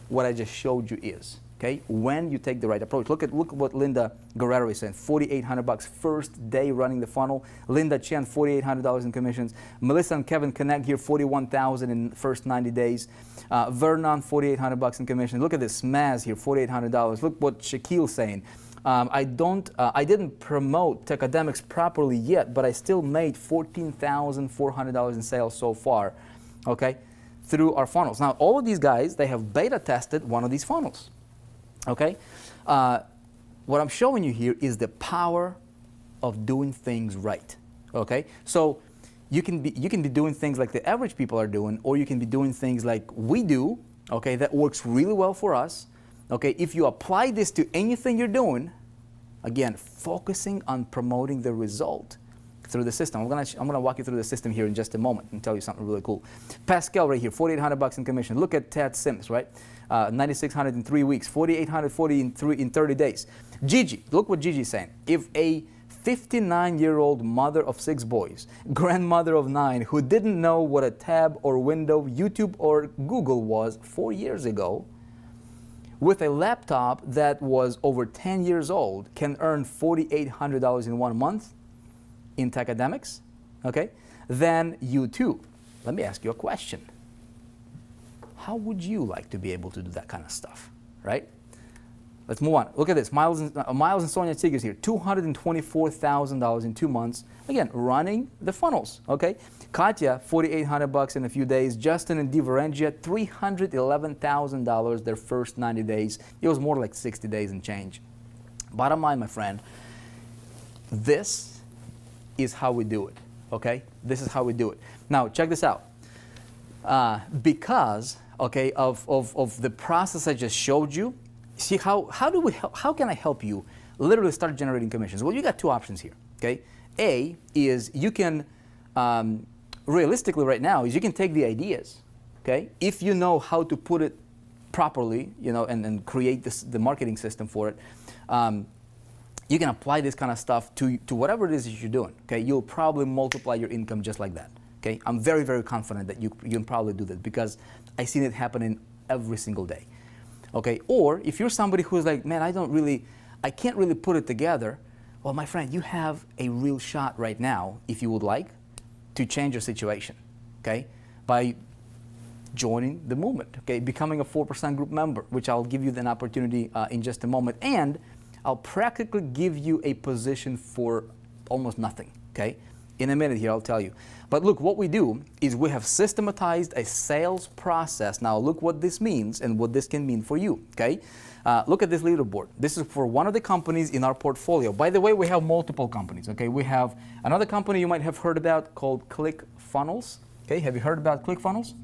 what I just showed you is, okay? When you take the right approach. Look what Linda Guerrero is saying, $4,800 first day running the funnel. Linda Chen, $4,800 in commissions. Melissa and Kevin Connect here, $41,000 in the first 90 days. Vernon, $4,800 in commissions. Look at this, Maz here, $4,800. Look what Shaquille's saying. I didn't promote Techademics properly yet, but I still made $14,400 in sales so far, okay, through our funnels. Now, all of these guys, they have beta tested one of these funnels, okay? What I'm showing you here is the power of doing things right, okay? So you can be doing things like the average people are doing, or you can be doing things like we do, okay, that works really well for us. Okay, if you apply this to anything you're doing, again, focusing on promoting the result through the system. I'm gonna walk you through the system here in just a moment and tell you something really cool. Pascal right here, $4,800 in commission. Look at Ted Sims, right? 9,600 in 3 weeks, 4,840 in 30 days. Gigi, look what Gigi's saying. If a 59-year-old mother of 6 boys, grandmother of 9, who didn't know what a tab or window, YouTube or Google was 4 years ago, with a laptop that was over 10 years old, can earn $4,800 in 1 month in Techademics, okay, then you too. Let me ask you a question. How would you like to be able to do that kind of stuff, right? Let's move on. Look at this. Miles and Sonia Tigers here, $224,000 in 2 months. Again, running the funnels, okay? Katya, $4,800 in a few days. Justin and Diverengia, $311,000 their first 90 days. It was more like 60 days and change. Bottom line, my friend, this is how we do it, okay? This is how we do it. Now, check this out. Because, okay, of the process I just showed you, see how can I help you literally start generating commissions? Well, you got 2 options here, okay? A is you can, realistically right now, is you can take the ideas, okay? If you know how to put it properly, you know, and create the marketing system for it, you can apply this kind of stuff to whatever it is that you're doing, okay? You'll probably multiply your income just like that, okay? I'm very, very confident that you can probably do that because I've seen it happening every single day. Okay, or if you're somebody who's like, man, I can't really put it together, well, my friend, you have a real shot right now, if you would like, to change your situation, okay, by joining the movement, okay, becoming a 4% group member, which I'll give you an opportunity in just a moment, and I'll practically give you a position for almost nothing, okay? In a minute here, I'll tell you. But look, what we do is we have systematized a sales process. Now, look what this means and what this can mean for you, okay? Look at this leaderboard. This is for one of the companies in our portfolio. By the way, we have multiple companies, okay? We have another company you might have heard about called ClickFunnels, okay? Have you heard about ClickFunnels?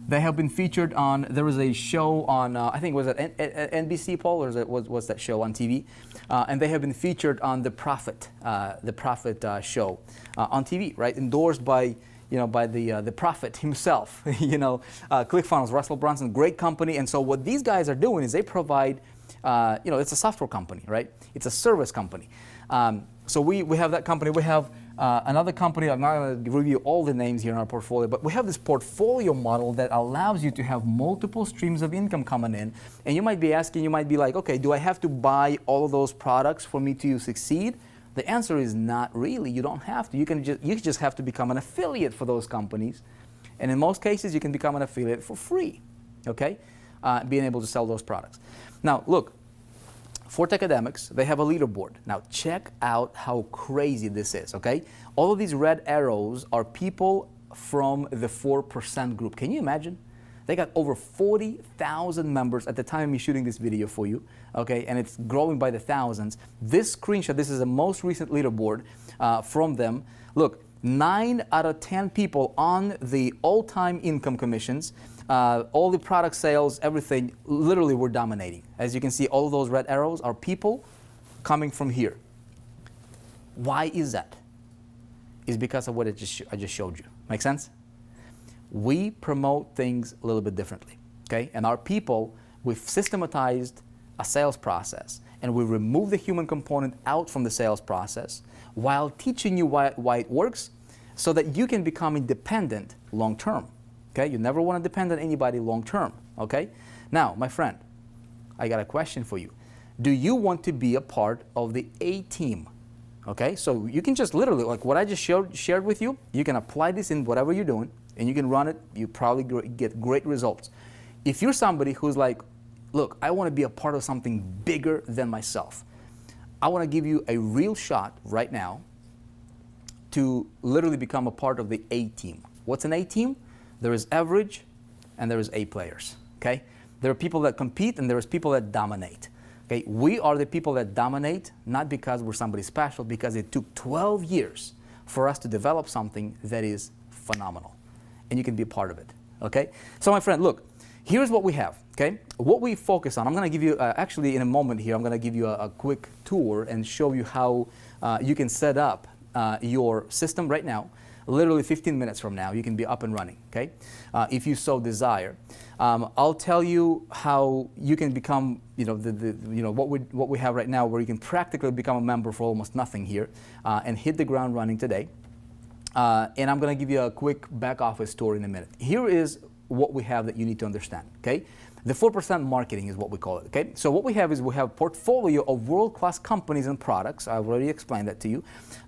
They have been featured on, there was a show on, I think, was it NBC, Paul, or was that show on TV? And they have been featured on The Prophet show on TV, right? Endorsed by, you know, by the Prophet himself, you know, ClickFunnels, Russell Brunson, great company. And so what these guys are doing is they provide, you know, it's a software company, right? It's a service company. So we have that company. We have Another company, I'm not going to review all the names here in our portfolio, but we have this portfolio model that allows you to have multiple streams of income coming in. And you might be asking, you might be like, okay, do I have to buy all of those products for me to succeed? The answer is not really. You don't have to. You just have to become an affiliate for those companies. And in most cases, you can become an affiliate for free, okay? Being able to sell those products. Now, look. For Techademics, they have a leaderboard. Now check out how crazy this is, okay? All of these red arrows are people from the 4% group. Can you imagine? They got over 40,000 members at the time of me shooting this video for you, okay? And it's growing by the thousands. This screenshot, this is the most recent leaderboard from them. Look, 9 out of 10 people on the all-time income commissions, all the product sales, everything, literally we're dominating. As you can see, all of those red arrows are people coming from here. Why is that? It's because of what I just showed you. Make sense? We promote things a little bit differently, okay? And our people, we've systematized a sales process, and we remove the human component out from the sales process while teaching you why it works so that you can become independent long term. Okay, you never want to depend on anybody long term, okay? Now, my friend, I got a question for you. Do you want to be a part of the A team? Okay, so you can just literally, like what I just shared with you, you can apply this in whatever you're doing, and you can run it, you probably get great results. If you're somebody who's like, look, I want to be a part of something bigger than myself, I want to give you a real shot right now to literally become a part of the A team. What's an A team? There is average and there is A players, okay? There are people that compete and there's people that dominate, okay? We are the people that dominate, not because we're somebody special, because it took 12 years for us to develop something that is phenomenal, and you can be a part of it, okay? So my friend, look, here's what we have, okay? What we focus on, I'm gonna give you, actually in a moment here, I'm gonna give you a quick tour and show you how you can set up your system right now. Literally 15 minutes from now, you can be up and running, okay? If you so desire. I'll tell you how you can become, what we have right now, where you can practically become a member for almost nothing here and hit the ground running today. And I'm going to give you a quick back office tour in a minute. Here is what we have that you need to understand, okay? The 4% marketing is what we call it, okay? So what we have is we have a portfolio of world-class companies and products. I've already explained that to you.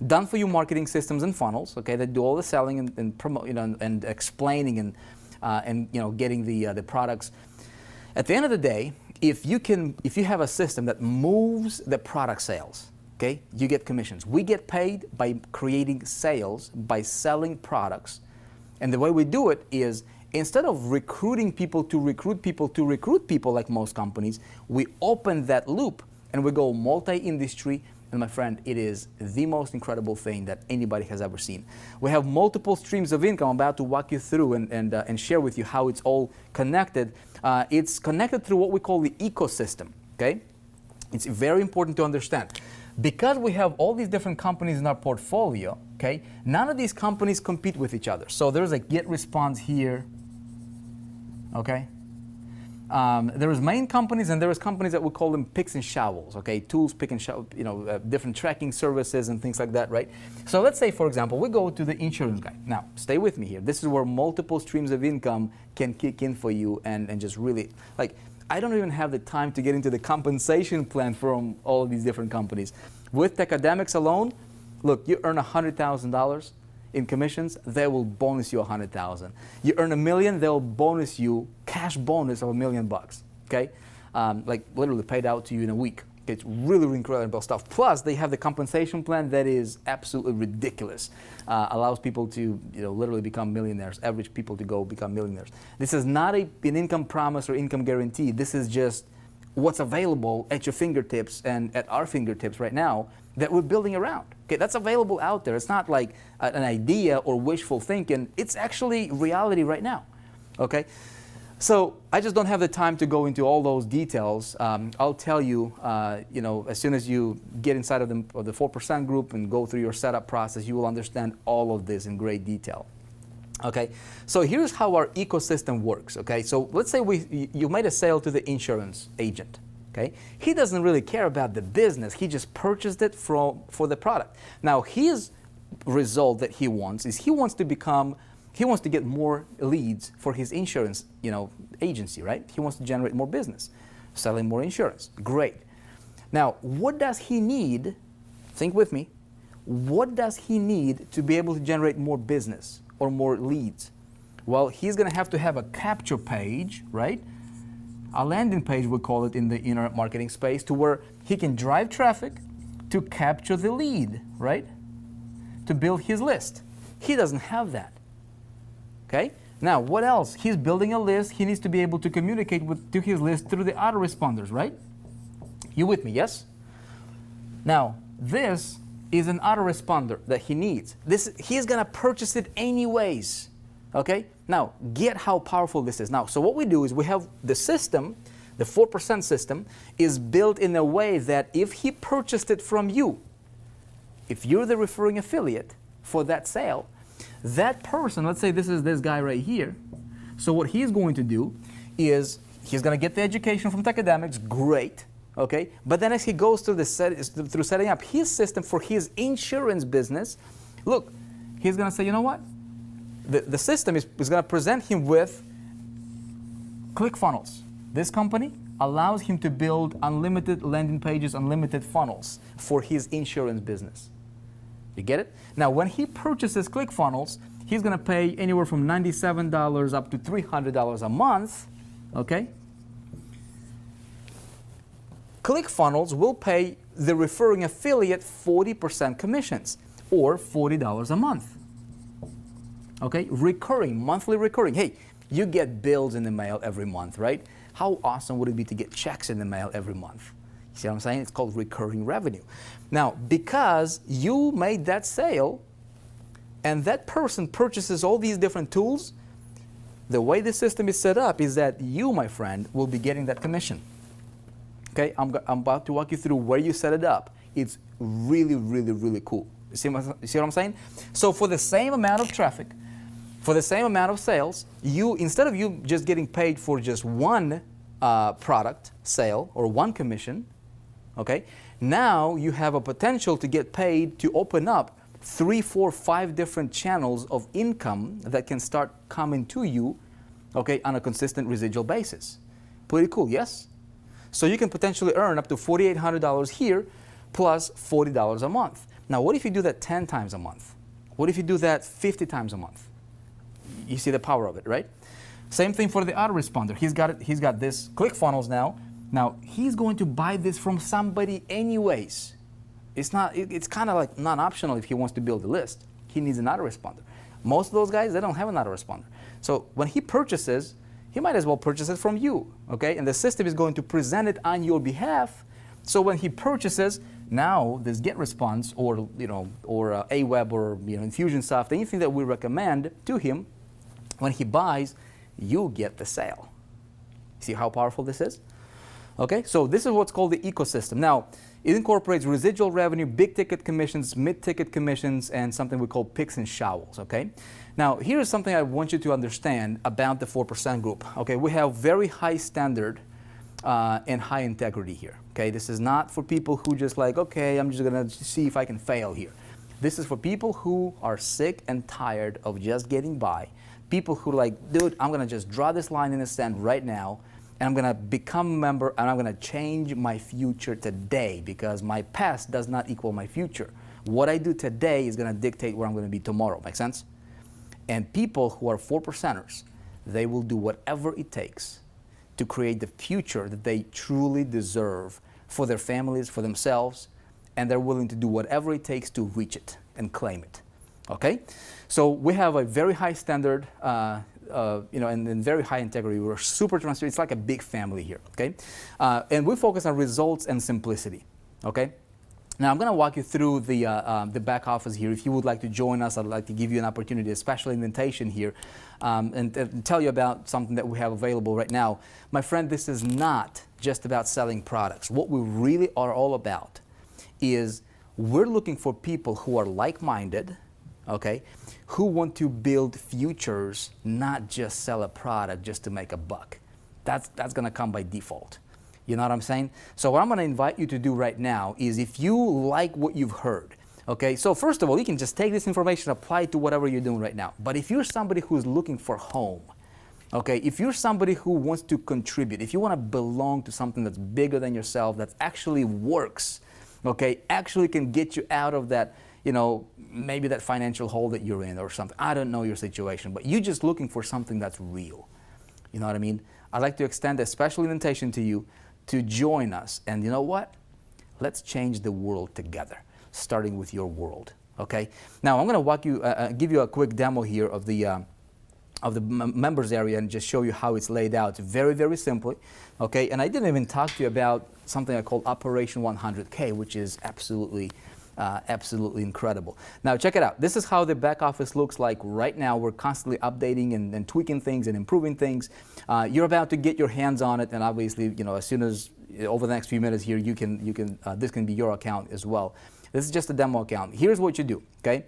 Done for you marketing systems and funnels, okay, that do all the selling and promote, and explaining and getting the products. At the end of the day, if you have a system that moves the product sales, okay, you get commissions. We get paid by creating sales, by selling products. And the way we do it is, instead of recruiting people to recruit people to recruit people like most companies, we open that loop and we go multi-industry. And my friend, it is the most incredible thing that anybody has ever seen. We have multiple streams of income. I'm about to walk you through and share with you how it's all connected. It's connected through what we call the ecosystem, okay? It's very important to understand. Because we have all these different companies in our portfolio, okay, none of these companies compete with each other. So there's a GetResponse here, okay? There is main companies and there is companies that we call them picks and shovels, okay? Tools, pick and shovel, different tracking services and things like that, right? So let's say, for example, we go to the insurance guy. Now, stay with me here. This is where multiple streams of income can kick in for you and just really, like, I don't even have the time to get into the compensation plan from all of these different companies. With Techademics alone, look, you earn $100,000 in commissions, they will bonus you $100,000. You earn $1 million, they'll bonus you cash bonus of $1 million bucks. Okay, like literally paid out to you in a week. It's really, really incredible stuff. Plus, they have the compensation plan that is absolutely ridiculous. Allows people to, literally become millionaires. Average people to go become millionaires. This is not an income promise or income guarantee. This is just what's available at your fingertips and at our fingertips right now that we're building around. Okay, that's available out there. It's not like an idea or wishful thinking. It's actually reality right now. Okay. So I just don't have the time to go into all those details. I'll tell you, as soon as you get inside of the 4% group and go through your setup process, you will understand all of this in great detail. Okay, so here's how our ecosystem works. Okay, so let's say you made a sale to the insurance agent. Okay, he doesn't really care about the business. He just purchased it for the product. Now his result that he wants is he wants to get more leads for his insurance, agency, right? He wants to generate more business, selling more insurance. Great. Now, what does he need? Think with me. What does he need to be able to generate more business or more leads? Well, he's going to have a capture page, right? A landing page, we call it in the internet marketing space, to where he can drive traffic to capture the lead, right? To build his list. He doesn't have that. Okay? Now, what else? He's building a list. He needs to be able to communicate to his list through the autoresponders, right? You with me, yes? Now, this is an autoresponder that he needs. He's going to purchase it anyways. Okay? Now, get how powerful this is. Now, so what we do is we have the system, the 4% system, is built in a way that if he purchased it from you, if you're the referring affiliate for that sale, that person, let's say this is this guy right here, so what he's going to do is he's going to get the education from Techademics, great, okay? But then as he goes through through setting up his system for his insurance business, look, he's going to say, you know what? The system is going to present him with ClickFunnels. This company allows him to build unlimited landing pages, unlimited funnels for his insurance business. You get it? Now, when he purchases ClickFunnels, he's going to pay anywhere from $97 up to $300 a month, okay? ClickFunnels will pay the referring affiliate 40% commissions, or $40 a month. Okay, monthly recurring. Hey, you get bills in the mail every month, right? How awesome would it be to get checks in the mail every month? You see what I'm saying? It's called recurring revenue. Now, because you made that sale and that person purchases all these different tools, the way the system is set up is that you, my friend, will be getting that commission. Okay, I'm about to walk you through where you set it up. It's really, really, really cool. You see what I'm saying? So for the same amount of traffic, for the same amount of sales, instead of you just getting paid for just one product sale or one commission, okay, now you have a potential to get paid to open up 3, 4, 5 different channels of income that can start coming to you, okay, on a consistent residual basis. Pretty cool, yes? So you can potentially earn up to $4,800 here plus $40 a month. Now, what if you do that 10 times a month? What if you do that 50 times a month? You see the power of it, right? Same thing for the autoresponder. He's got this ClickFunnels now. Now, he's going to buy this from somebody anyways. It's kind of like non-optional if he wants to build a list. He needs an autoresponder. Most of those guys, they don't have an autoresponder. So when he purchases, he might as well purchase it from you, okay? And the system is going to present it on your behalf. So when he purchases, now this GetResponse or Aweber or Infusionsoft, anything that we recommend to him, when he buys, you get the sale. See how powerful this is? Okay, so this is what's called the ecosystem. Now, it incorporates residual revenue, big ticket commissions, mid-ticket commissions, and something we call picks and shovels, okay? Now, here's something I want you to understand about the 4% group, okay? We have very high standard and high integrity here, okay? This is not for people who just like, okay, I'm just gonna see if I can fail here. This is for people who are sick and tired of just getting by. People who are like, dude, I'm gonna just draw this line in the sand right now, and I'm gonna become a member, and I'm gonna change my future today because my past does not equal my future. What I do today is gonna dictate where I'm gonna be tomorrow, make sense? And people who are 4%ers, they will do whatever it takes to create the future that they truly deserve for their families, for themselves, and they're willing to do whatever it takes to reach it and claim it, okay? So we have a very high standard, and very high integrity. We're super transparent. It's like a big family here, okay? And we focus on results and simplicity, okay? Now I'm going to walk you through the back office here. If you would like to join us, I'd like to give you an opportunity, a special invitation here, and tell you about something that we have available right now. My friend, this is not just about selling products. What we really are all about is we're looking for people who are like-minded, okay, who want to build futures, not just sell a product just to make a buck. That's going to come by default. You know what I'm saying? So what I'm going to invite you to do right now is if you like what you've heard, Okay, so first of all, you can just take this information, apply it to whatever you're doing right now. But if you're somebody who's looking for home, okay, if you're somebody who wants to contribute, if you want to belong to something that's bigger than yourself, that actually works, okay, actually can get you out of that, you know, maybe that financial hole that you're in or something. I don't know your situation, but you're just looking for something that's real. You know what I mean? I'd like to extend a special invitation to you to join us. And you know what? Let's change the world together, starting with your world. Okay. Now I'm going to walk you, give you a quick demo here of the members area and just show you how it's laid out very, very simply. Okay. And I didn't even talk to you about something I call Operation 100K, which is absolutely incredible. Now check it out. This is how the back office looks like right now. We're constantly updating and tweaking things and improving things. You're about to get your hands on it, and obviously, you know, as soon as over the next few minutes here, this can be your account as well. This is just a demo account. Here's what you do. Okay,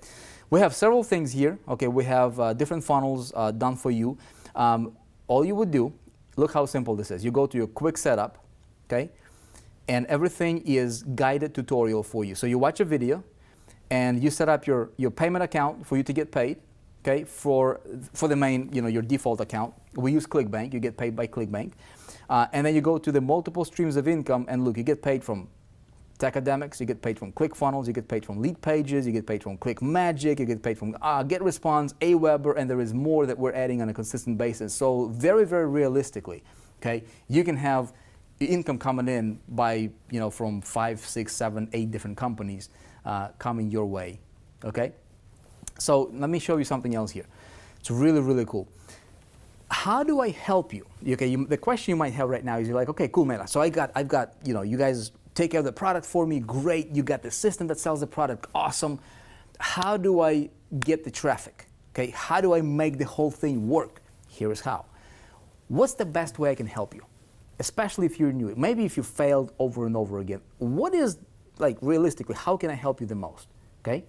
we have several things here. Okay, we have different funnels done for you. All you would do, look how simple this is. You go to your quick setup. Okay. And everything is guided tutorial for you. So you watch a video and you set up your payment account for you to get paid, okay, for the main, you know, your default account. We use ClickBank, you get paid by ClickBank. And then you go to the multiple streams of income and look, you get paid from Techademics, you get paid from ClickFunnels, you get paid from Lead Pages, you get paid from ClickMagick, you get paid from GetResponse, Aweber, and there is more that we're adding on a consistent basis. So very, very realistically, okay, you can have income coming in by, you know, from 5, 6, 7, 8 different companies coming your way. Okay, so let me show you something else here. It's really, really cool. How do I help you? Okay, the question you might have right now is, you're like, okay, cool, man. So I've got, you know, you guys take care of the product for me. Great. You got the system that sells the product. Awesome. How do I get the traffic? Okay, how do I make the whole thing work? Here is how. What's the best way I can help you? Especially if you're new, maybe if you failed over and over again. What is, like, realistically, how can I help you the most? Okay?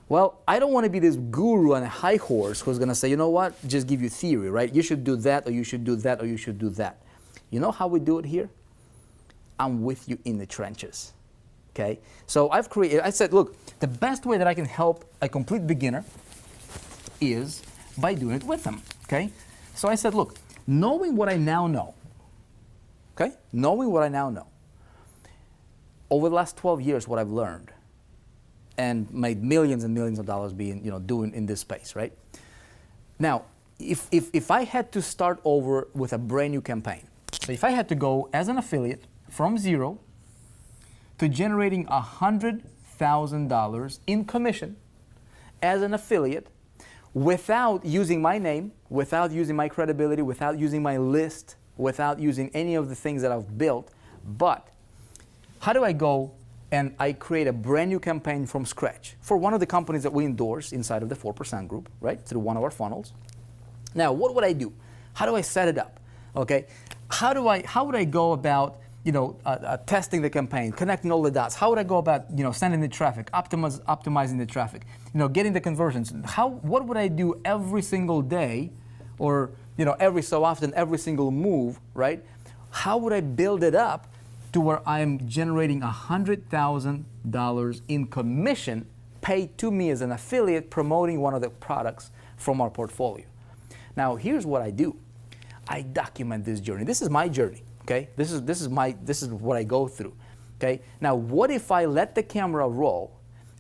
Well, I don't want to be this guru on a high horse who's going to say, you know what, just give you theory, right? You should do that, or you should do that, or you should do that. You know how we do it here? I'm with you in the trenches. Okay? So I said, look, the best way that I can help a complete beginner is by doing it with them. Okay? So I said, look, knowing what I now know, okay? Knowing what I now know, over the last 12 years, what I've learned, and made millions and millions of dollars being, you know, doing in this space, right? Now, if I had to start over with a brand new campaign, so if I had to go as an affiliate from zero to generating $100,000 in commission as an affiliate, without using my name, without using my credibility, without using my list, without using any of the things that I've built, but how do I go and I create a brand new campaign from scratch for one of the companies that we endorse inside of the 4% group, right, through one of our funnels? Now, what would I do? How do I set it up? Okay, how would I go about, you know, testing the campaign, connecting all the dots? How would I go about, you know, sending the traffic, optimizing the traffic, you know, getting the conversions? What would I do every single day, or, you know, every so often, every single move, right? How would I build it up to where I'm generating $100,000 in commission paid to me as an affiliate promoting one of the products from our portfolio? Now, here's what I do. I document this journey. This is my journey. Okay, this is what I go through. Okay, now what if I let the camera roll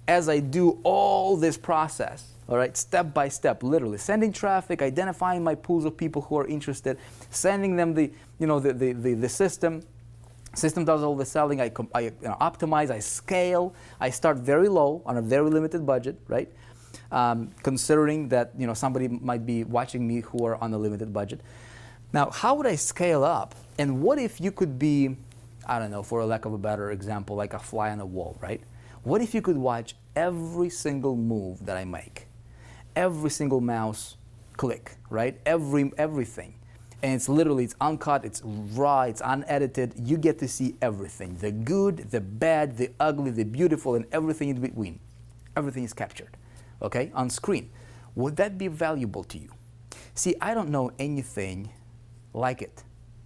as I do all this process? All right, step by step, literally sending traffic, identifying my pools of people who are interested, sending them the system. System does all the selling. I optimize. I scale. I start very low on a very limited budget, right? Considering that, you know, somebody might be watching me who are on a limited budget. Now, how would I scale up? And what if you could be, I don't know, for a lack of a better example, like a fly on the wall, right? What if you could watch every single move that I make, every single mouse click, right? Everything. And it's literally, it's uncut, it's raw, it's unedited. You get to see everything, the good, the bad, the ugly, the beautiful, and everything in between. Everything is captured, okay, on screen. Would that be valuable to you? See, I don't know anything like it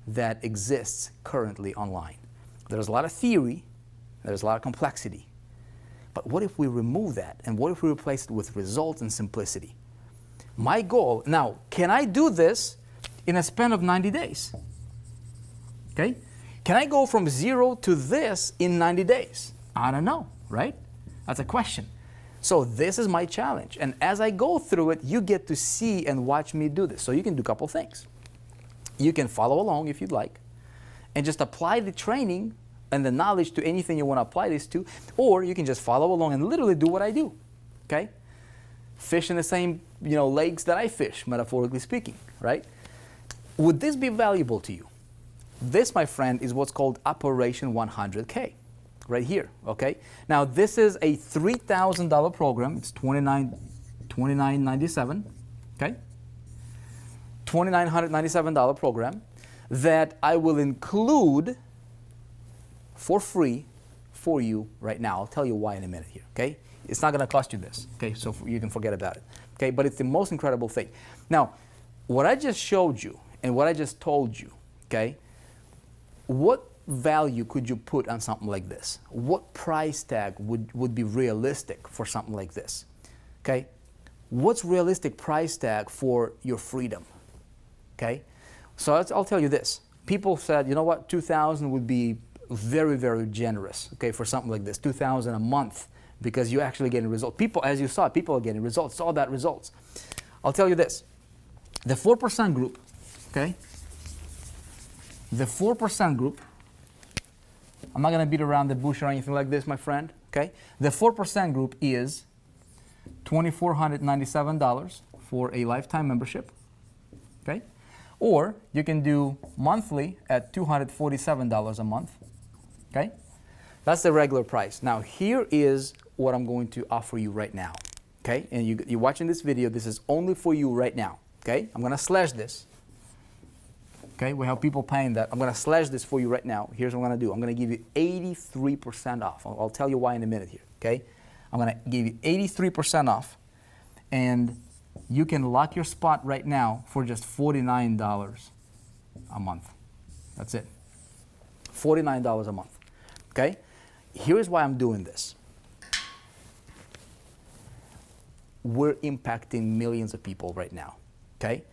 that exists currently online. There's a lot of theory, there's a lot of complexity, But what if we remove that? And what if we replace it with results and simplicity? My goal, now, can I do this in a span of 90 days? Okay? Can I go from 0 to this in 90 days? I don't know, right? That's a question. So this is my challenge. And as I go through it, you get to see and watch me do this. So you can do a couple things. You can follow along if you'd like, and just apply the training and the knowledge to anything you want to apply this to, or you can just follow along and literally do what I do, okay? Fish in the same, lakes that I fish, metaphorically speaking, right? Would this be valuable to you? This, my friend, is what's called Operation 100K, right here, okay? Now, this is a $3,000 program. It's $29.97, okay? $2,997 program that I will include for free for you right now. I'll tell you why in a minute here, okay? It's not going to cost you this, okay? So you can forget about it, okay? But it's the most incredible thing. Now, what I just showed you and what I just told you, okay? What value could you put on something like this? What price tag would be realistic for something like this, okay? What's realistic price tag for your freedom, okay? So I'll tell you this. People said, you know what, 2,000 would be very, very generous, okay, for something like this, 2,000 a month, because you're actually getting results. People, as you saw, people are getting results. It's all about results. I'll tell you this. The 4% group, okay, the 4% group, I'm not going to beat around the bush or anything like this, my friend, okay? The 4% group is $2,497 for a lifetime membership, okay? Or you can do monthly at $247 a month, okay? That's the regular price. Now, here is what I'm going to offer you right now, okay? And you're watching this video. This is only for you right now, okay? I'm going to slash this, okay? We have people paying that. I'm going to slash this for you right now. Here's what I'm going to do. I'm going to give you 83% off. I'll tell you why in a minute here, okay? I'm going to give you 83% off, and you can lock your spot right now for just $49 a month. That's it. $49 a month, okay? Here's why I'm doing this. We're impacting millions of people right now, okay?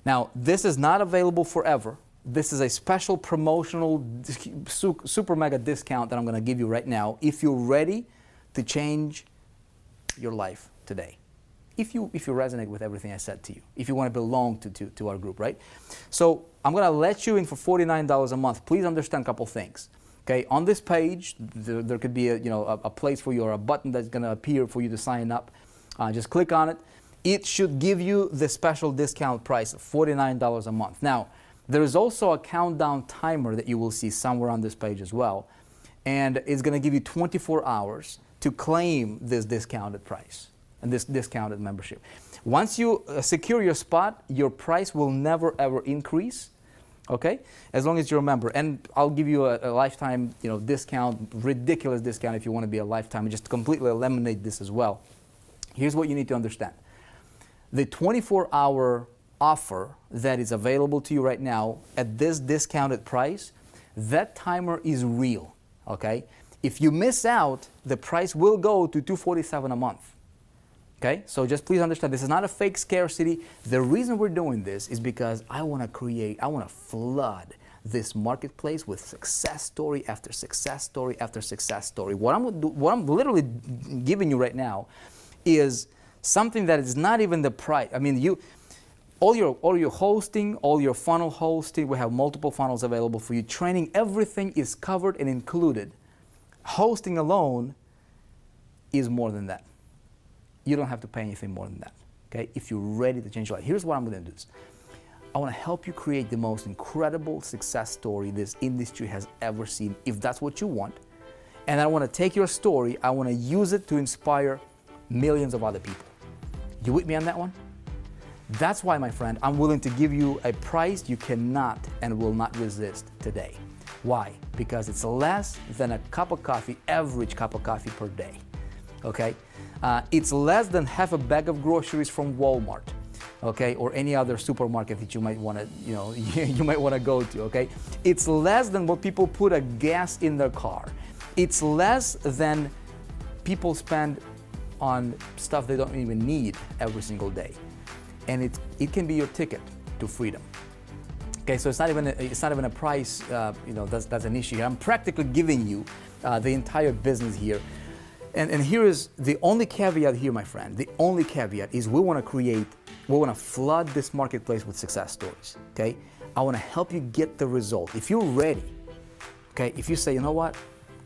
Now, this is not available forever. This is a special promotional super mega discount that I'm going to give you right now if you're ready to change your life today. If you resonate with everything I said to you, if you want to belong to our group, right? So I'm going to let you in for $49 a month. Please understand a couple things. Okay, on this page, there could be a place for you or a button that's going to appear for you to sign up. Just click on it. It should give you the special discount price of $49 a month. Now, there is also a countdown timer that you will see somewhere on this page as well. And it's going to give you 24 hours to claim this discounted price and this discounted membership. Once you secure your spot, your price will never ever increase, okay? As long as you're a member. And I'll give you a lifetime discount, ridiculous discount if you want to be a lifetime, and just completely eliminate this as well. Here's what you need to understand. The 24-hour offer that is available to you right now at this discounted price, that timer is real, okay? If you miss out, the price will go to $247 a month. Okay, so just please understand, this is not a fake scarcity. The reason we're doing this is because I want to flood this marketplace with success story after success story after success story. What I'm literally giving you right now is something that is not even the price. I mean, all your hosting, all your funnel hosting, we have multiple funnels available for you. Training, everything is covered and included. Hosting alone is more than that. You don't have to pay anything more than that, okay? If you're ready to change your life. Here's what I'm going to do. I want to help you create the most incredible success story this industry has ever seen, if that's what you want. And I want to take your story, I want to use it to inspire millions of other people. You with me on that one? That's why, my friend, I'm willing to give you a price you cannot and will not resist today. Why? Because it's less than a cup of coffee, average cup of coffee per day, okay? It's less than half a bag of groceries from Walmart, okay, or any other supermarket that you might want to, you might want to go to, okay? It's less than what people put a gas in their car. It's less than people spend on stuff they don't even need every single day. And it can be your ticket to freedom. Okay, so it's not even a price, that's an issue here. I'm practically giving you the entire business here. And here is the only caveat here, my friend. The only caveat is we want to flood this marketplace with success stories, okay? I want to help you get the result. If you're ready, okay, if you say, you know what,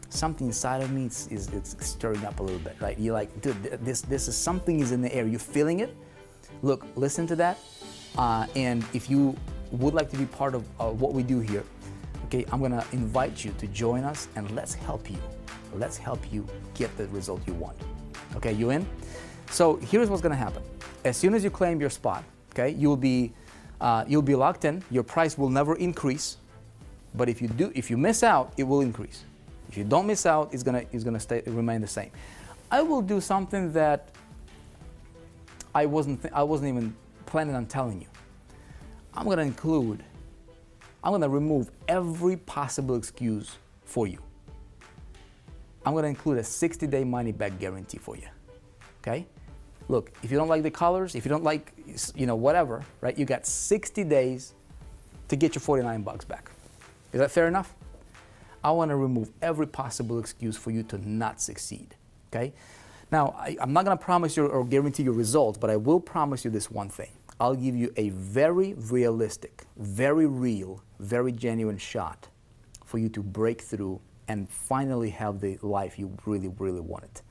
something inside of me is stirring up a little bit, right? You're like, dude, this is something is in the air. You're feeling it? Look, listen to that. And if you would like to be part of what we do here, okay, I'm gonna invite you to join us and let's help you. Let's help you get the result you want. Okay, you in? So here's what's gonna happen. As soon as you claim your spot, okay, you'll be locked in. Your price will never increase, but if you miss out, it will increase. If you don't miss out, it's gonna remain the same. I will do something that I wasn't even planning on telling you. I'm gonna remove every possible excuse for you. I'm gonna include a 60-day money-back guarantee for you, okay? Look, if you don't like the colors, if you don't like, whatever, right? You got 60 days to get your $49 back. Is that fair enough? I wanna remove every possible excuse for you to not succeed, okay? Now, I'm not gonna promise you or guarantee your results, but I will promise you this one thing. I'll give you a very realistic, very real, very genuine shot for you to break through and finally have the life you really, really wanted,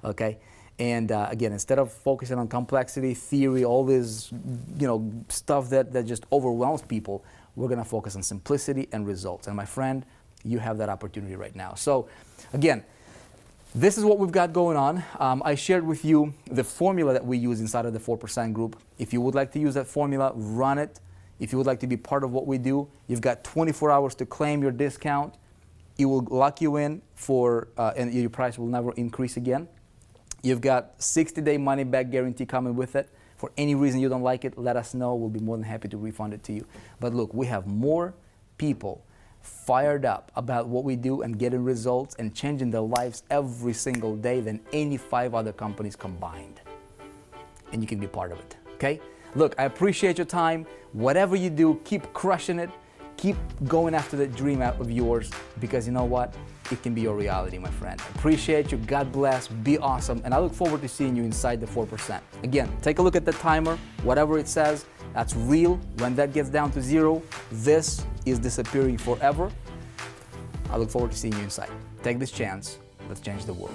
okay? And again, instead of focusing on complexity, theory, all this, stuff that just overwhelms people, we're gonna focus on simplicity and results. And my friend, you have that opportunity right now. So again, this is what we've got going on. I shared with you the formula that we use inside of the 4% group. If you would like to use that formula, run it. If you would like to be part of what we do, you've got 24 hours to claim your discount. It will lock you in and your price will never increase again. You've got 60-day money-back guarantee coming with it. For any reason you don't like it, let us know. We'll be more than happy to refund it to you. But look, we have more people fired up about what we do and getting results and changing their lives every single day than any 5 other companies combined. And you can be part of it, okay? Look, I appreciate your time. Whatever you do, keep crushing it. Keep going after that dream out of yours, because you know what? It can be your reality, my friend. Appreciate you. God bless. Be awesome. And I look forward to seeing you inside the 4%. Again, take a look at the timer. Whatever it says, that's real. When that gets down to 0, this is disappearing forever. I look forward to seeing you inside. Take this chance. Let's change the world.